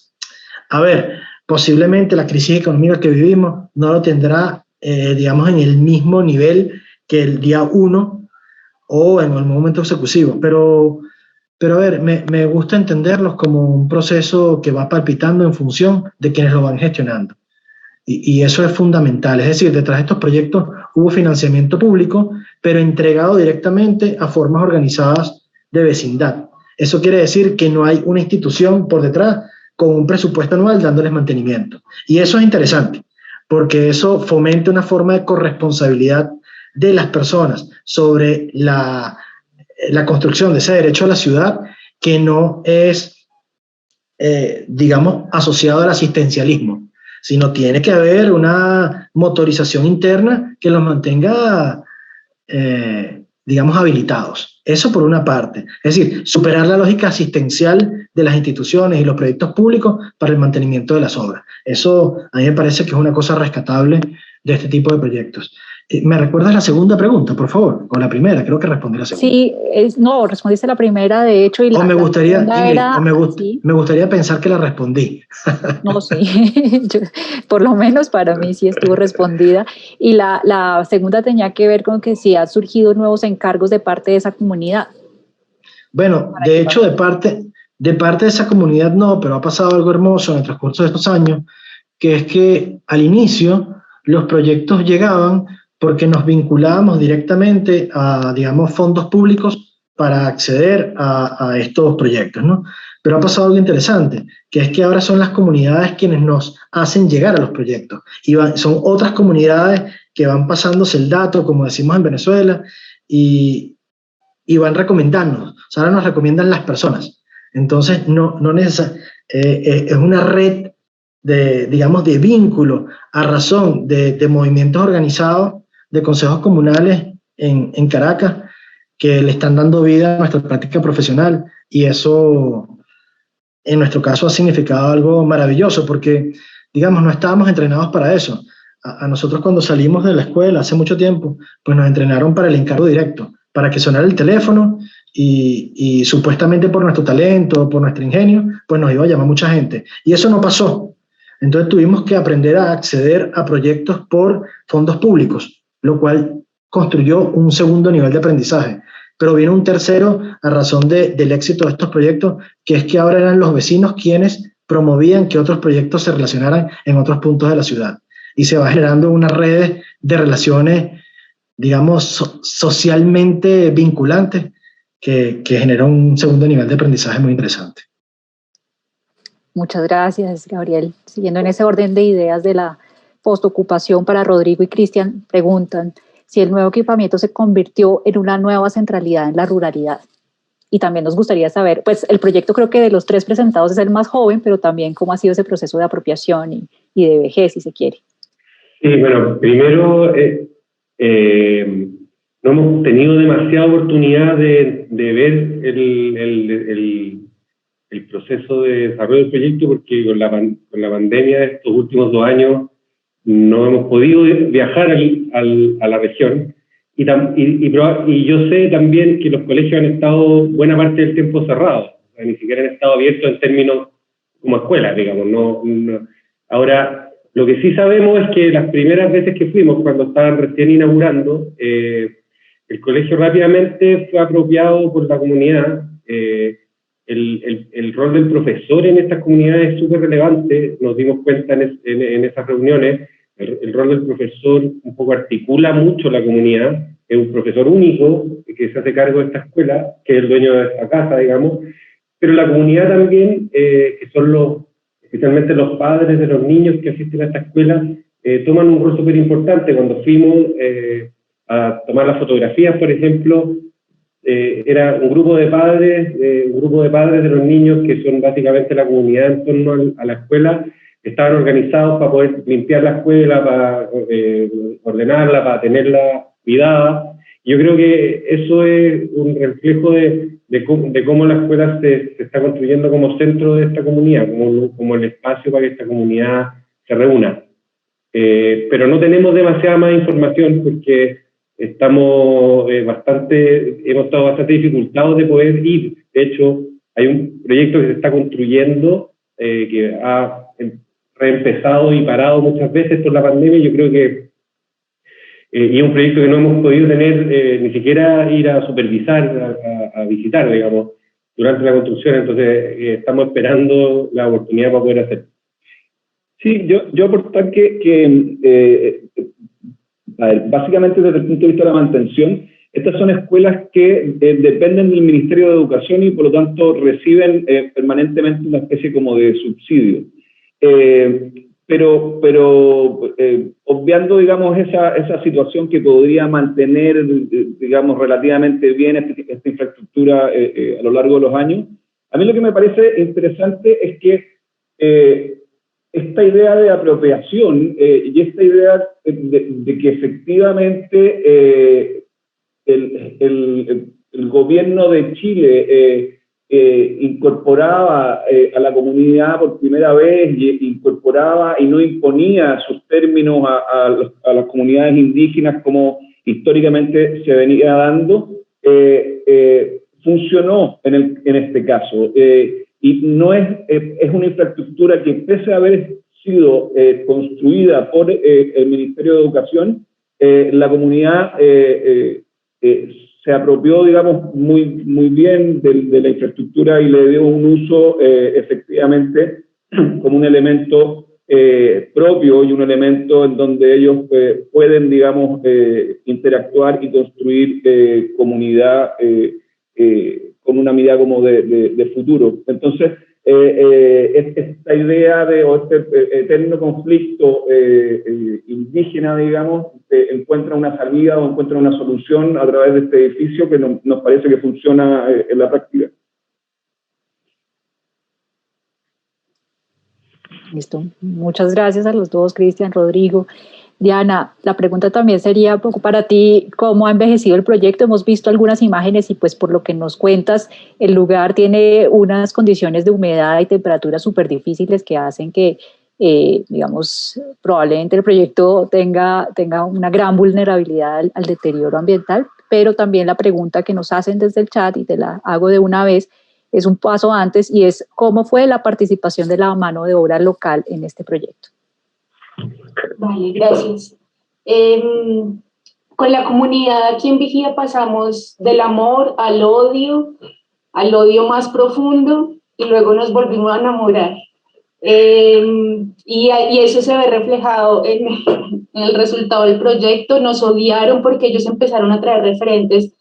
A ver, posiblemente la crisis económica que vivimos no lo tendrá, digamos, en el mismo nivel que el día 1 o en el momento sucesivo, pero a ver, me gusta entenderlos como un proceso que va palpitando en función de quienes lo van gestionando. Y eso es fundamental. Es decir, detrás de estos proyectos hubo financiamiento público, pero entregado directamente a formas organizadas de vecindad. Eso quiere decir que no hay una institución por detrás con un presupuesto anual dándoles mantenimiento. Y eso es interesante, porque eso fomenta una forma de corresponsabilidad de las personas sobre la construcción de ese derecho a la ciudad, que no es, digamos, asociado al asistencialismo, sino tiene que haber una motorización interna que los mantenga, digamos, habilitados. Eso por una parte. Es decir, superar la lógica asistencial de las instituciones y los proyectos públicos para el mantenimiento de las obras. Eso a mí me parece que es una cosa rescatable de este tipo de proyectos. ¿Me recuerdas la segunda pregunta, por favor? O la primera, creo que respondí la segunda. Sí, no, respondiste la primera, de hecho, y la, me gustaría, segunda era... me gustaría pensar que la respondí. No, sí, por lo menos para mí sí estuvo respondida. Y la segunda tenía que ver con que si han surgido nuevos encargos de parte de esa comunidad. Bueno, de hecho, de parte de esa comunidad no, pero ha pasado algo hermoso en el transcurso de estos años, que es que al inicio los proyectos llegaban porque nos vinculábamos directamente a, digamos, fondos públicos para acceder a estos proyectos, ¿no? Pero ha pasado algo interesante, que es que ahora son las comunidades quienes nos hacen llegar a los proyectos. Y son otras comunidades que van pasándose el dato, como decimos en Venezuela, y van recomendándonos. O sea, ahora nos recomiendan las personas. Entonces, es una red de, digamos, de vínculo a razón de movimientos organizados de consejos comunales en Caracas, que le están dando vida a nuestra práctica profesional, y eso en nuestro caso ha significado algo maravilloso, porque, digamos, no estábamos entrenados para eso. A nosotros, cuando salimos de la escuela hace mucho tiempo, pues nos entrenaron para el encargo directo, para que sonara el teléfono y supuestamente por nuestro talento, por nuestro ingenio, pues nos iba a llamar mucha gente, y eso no pasó. Entonces tuvimos que aprender a acceder a proyectos por fondos públicos, lo cual construyó un segundo nivel de aprendizaje. Pero viene un tercero a razón del éxito de estos proyectos, que es que ahora eran los vecinos quienes promovían que otros proyectos se relacionaran en otros puntos de la ciudad. Y se va generando una red de relaciones, digamos, socialmente vinculantes, que genera un segundo nivel de aprendizaje muy interesante. Muchas gracias, Gabriel. Siguiendo en ese orden de ideas de la postocupación, para Rodrigo y Cristian, preguntan si el nuevo equipamiento se convirtió en una nueva centralidad en la ruralidad. Y también nos gustaría saber, pues el proyecto creo que de los tres presentados es el más joven, pero también cómo ha sido ese proceso de apropiación y de vejez, si se quiere. Sí, bueno, primero no hemos tenido demasiada oportunidad de ver el proceso de desarrollo del proyecto, porque con la pandemia de estos últimos 2 años no hemos podido viajar a la región, y yo sé también que los colegios han estado buena parte del tiempo cerrados, o sea, ni siquiera han estado abiertos en términos como escuelas, digamos. No. Ahora, lo que sí sabemos es que las primeras veces que fuimos, cuando estaban recién inaugurando, el colegio rápidamente fue apropiado por la comunidad. El rol del profesor en estas comunidades es súper relevante, nos dimos cuenta en esas reuniones. El rol del profesor un poco articula mucho la comunidad, es un profesor único que se hace cargo de esta escuela, que es el dueño de esta casa, digamos, pero la comunidad también, que son especialmente los padres de los niños que asisten a esta escuela, toman un rol súper importante. Cuando fuimos a tomar las fotografías, por ejemplo, era un grupo de padres de los niños, que son básicamente la comunidad en torno a la escuela, estaban organizados para poder limpiar la escuela, para ordenarla, para tenerla cuidada. Yo creo que eso es un reflejo de cómo la escuela se está construyendo como centro de esta comunidad, como el espacio para que esta comunidad se reúna. Pero no tenemos demasiada más información porque hemos estado bastante dificultados de poder ir. De hecho, hay un proyecto que se está construyendo que ha reempezado y parado muchas veces por la pandemia. Yo creo que y es un proyecto que no hemos podido tener ni siquiera ir a supervisar, a visitar, digamos, durante la construcción. Entonces estamos esperando la oportunidad para poder hacerlo. Sí, yo aportar a ver, básicamente desde el punto de vista de la mantención, estas son escuelas que dependen del Ministerio de Educación y por lo tanto reciben permanentemente una especie como de subsidio. Pero obviando, digamos, esa situación que podría mantener, digamos, relativamente bien esta infraestructura a lo largo de los años, a mí lo que me parece interesante es que esta idea de apropiación y esta idea de que efectivamente el gobierno de Chile incorporaba a la comunidad por primera vez, incorporaba y no imponía sus términos a las comunidades indígenas como históricamente se venía dando, funcionó en este caso. Y no es una infraestructura que, pese a haber sido construida por el Ministerio de Educación, la comunidad se apropió, digamos, muy bien de la infraestructura y le dio un uso efectivamente como un elemento propio y un elemento en donde ellos pueden, digamos, interactuar y construir comunidad con una mirada como de futuro. Entonces, esta idea o este eterno conflicto indígena, digamos, encuentra una salida o encuentra una solución a través de este edificio que nos parece que funciona en la práctica. Listo. Muchas gracias a los dos, Cristian, Rodrigo. Diana, la pregunta también sería un poco para ti, ¿cómo ha envejecido el proyecto? Hemos visto algunas imágenes y pues por lo que nos cuentas, el lugar tiene unas condiciones de humedad y temperatura súper difíciles que hacen que, digamos, probablemente el proyecto tenga una gran vulnerabilidad al deterioro ambiental, pero también la pregunta que nos hacen desde el chat, y te la hago de una vez, es un paso antes y es ¿cómo fue la participación de la mano de obra local en este proyecto? Vale, gracias. Con la comunidad aquí en Vigía pasamos del amor al odio más profundo, y luego nos volvimos a enamorar. Y eso se ve reflejado en el resultado del proyecto. Nos odiaron porque ellos empezaron a traer referentes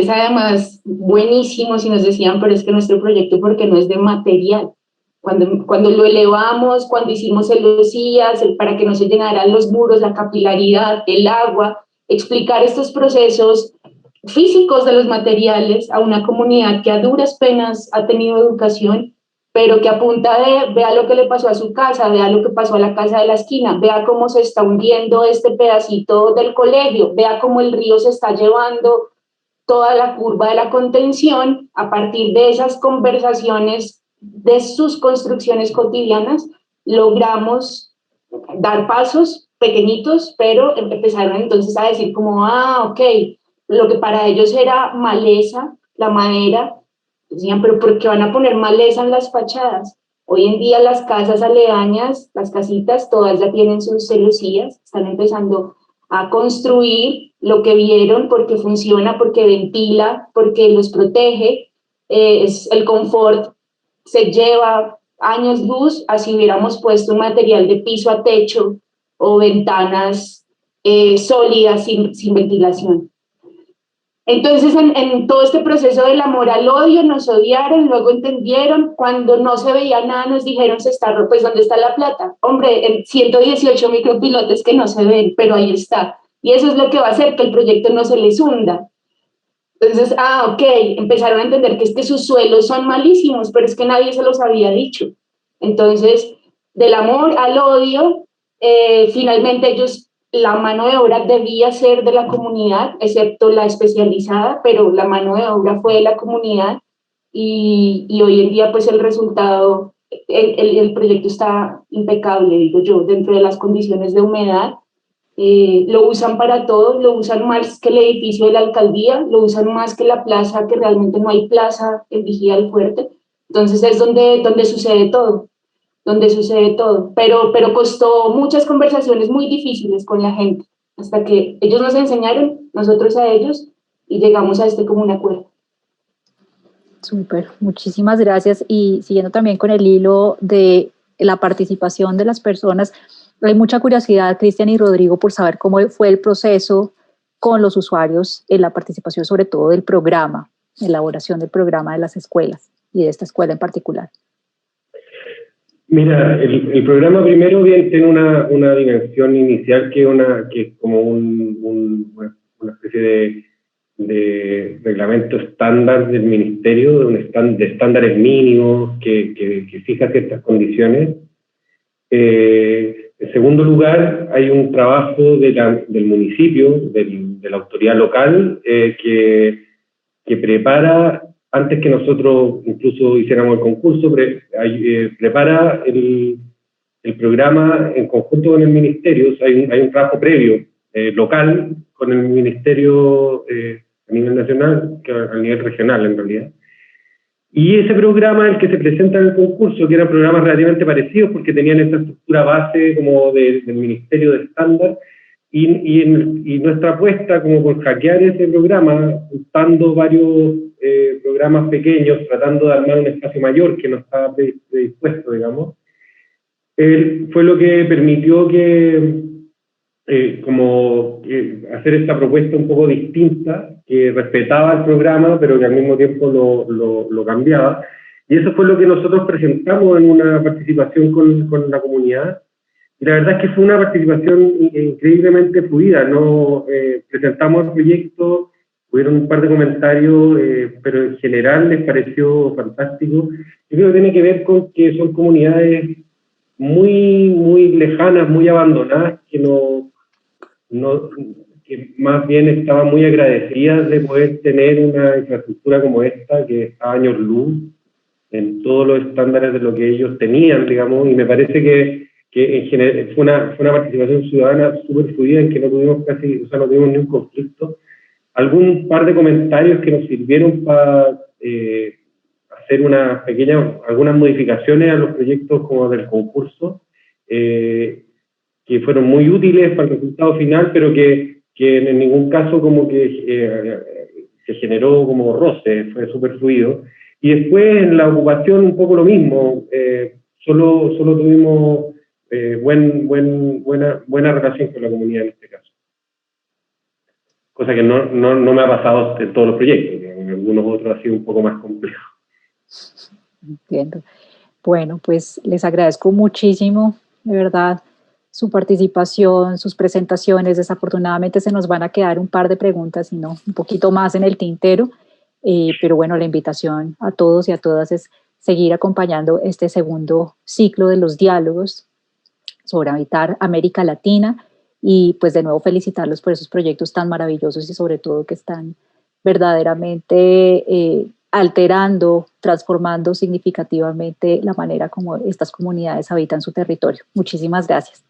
además buenísimos, y nos decían, pero es que nuestro proyecto, porque no es de material. Cuando lo elevamos, cuando hicimos celosías para que no se llenaran los muros, la capilaridad, el agua, explicar estos procesos físicos de los materiales a una comunidad que a duras penas ha tenido educación, pero que a punta de vea lo que le pasó a su casa, vea lo que pasó a la casa de la esquina, vea cómo se está hundiendo este pedacito del colegio, vea cómo el río se está llevando toda la curva de la contención. A partir de esas conversaciones de sus construcciones cotidianas, logramos dar pasos pequeñitos, pero empezaron entonces a decir como, ok, lo que para ellos era maleza, la madera, decían, pero ¿por qué van a poner maleza en las fachadas? Hoy en día las casas aledañas, las casitas, todas ya tienen sus celosías, están empezando a construir lo que vieron porque funciona, porque ventila, porque los protege, es el confort. Se lleva años luz a si hubiéramos puesto un material de piso a techo o ventanas sólidas sin ventilación. Entonces, en todo este proceso del amor al odio, nos odiaron, luego entendieron, cuando no se veía nada, nos dijeron, pues, ¿dónde está la plata? Hombre, en 118 micropilotes que no se ven, pero ahí está. Y eso es lo que va a hacer que el proyecto no se les hunda. Entonces, ok, empezaron a entender que es que sus suelos son malísimos, pero es que nadie se los había dicho. Entonces, del amor al odio, finalmente ellos, la mano de obra debía ser de la comunidad, excepto la especializada, pero la mano de obra fue de la comunidad y hoy en día pues el resultado, el proyecto está impecable, digo yo, dentro de las condiciones de humedad. Lo usan para todo, lo usan más que el edificio de la alcaldía, lo usan más que la plaza, que realmente no hay plaza en Vigía del Fuerte. Entonces es donde sucede todo, pero costó muchas conversaciones muy difíciles con la gente, hasta que ellos nos enseñaron, nosotros a ellos, y llegamos a este común acuerdo. Súper, muchísimas gracias. Y siguiendo también con el hilo de la participación de las personas, hay mucha curiosidad, Cristian y Rodrigo, por saber cómo fue el proceso con los usuarios en la participación, sobre todo del programa, elaboración del programa de las escuelas y de esta escuela en particular. Mira, el programa primero tiene una dimensión inicial que es como una especie de reglamento estándar del ministerio, de estándares mínimos que fija ciertas condiciones. En segundo lugar, hay un trabajo del municipio, de la autoridad local, que prepara, antes que nosotros incluso hiciéramos el concurso, prepara el programa en conjunto con el ministerio. O sea, hay un trabajo previo local con el ministerio a nivel nacional, que a nivel regional en realidad. Y ese programa, el que se presenta en el concurso, que eran programas relativamente parecidos porque tenían esta estructura base como del Ministerio de Estándar, y nuestra apuesta como por hackear ese programa, juntando varios programas pequeños, tratando de armar un espacio mayor que no estaba predispuesto, digamos, fue lo que permitió hacer esta propuesta un poco distinta, que respetaba el programa, pero que al mismo tiempo lo cambiaba. Y eso fue lo que nosotros presentamos en una participación con la comunidad. Y la verdad es que fue una participación increíblemente fluida, ¿no? Presentamos el proyecto, hubieron un par de comentarios, pero en general les pareció fantástico. Yo creo que tiene que ver con que son comunidades muy, muy lejanas, muy abandonadas, que que más bien estaban muy agradecidas de poder tener una infraestructura como esta, que está a años luz en todos los estándares de lo que ellos tenían, digamos, y me parece que en general fue una participación ciudadana súper fluida, en que no tuvimos no tuvimos ni un conflicto. Algún par de comentarios que nos sirvieron para hacer algunas modificaciones a los proyectos como del concurso, que fueron muy útiles para el resultado final, pero que en ningún caso como que se generó como roce, fue súper fluido. Y después en la ocupación un poco lo mismo, solo tuvimos buena relación con la comunidad en este caso. Cosa que no me ha pasado en todos los proyectos, en algunos otros ha sido un poco más complejo. Entiendo. Bueno, pues les agradezco muchísimo, de verdad, su participación, sus presentaciones. Desafortunadamente se nos van a quedar un par de preguntas, sino un poquito más en el tintero, pero bueno, la invitación a todos y a todas es seguir acompañando este segundo ciclo de los diálogos sobre habitar América Latina, y pues de nuevo felicitarlos por esos proyectos tan maravillosos y sobre todo que están verdaderamente alterando, transformando significativamente la manera como estas comunidades habitan su territorio. Muchísimas gracias.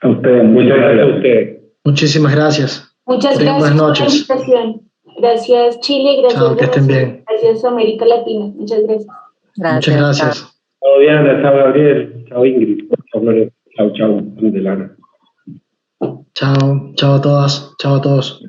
A ustedes, muchas gracias a ustedes. Muchísimas gracias. Muchas gracias Buenas noches. por la invitación. Gracias Chile, gracias Chao, que estén bien. Gracias América Latina. Muchas gracias. Muchas gracias. Chao Diana, chao Gabriel, chao Ingrid, chao Flores, chao Andelana. Chao a todas, chao a todos.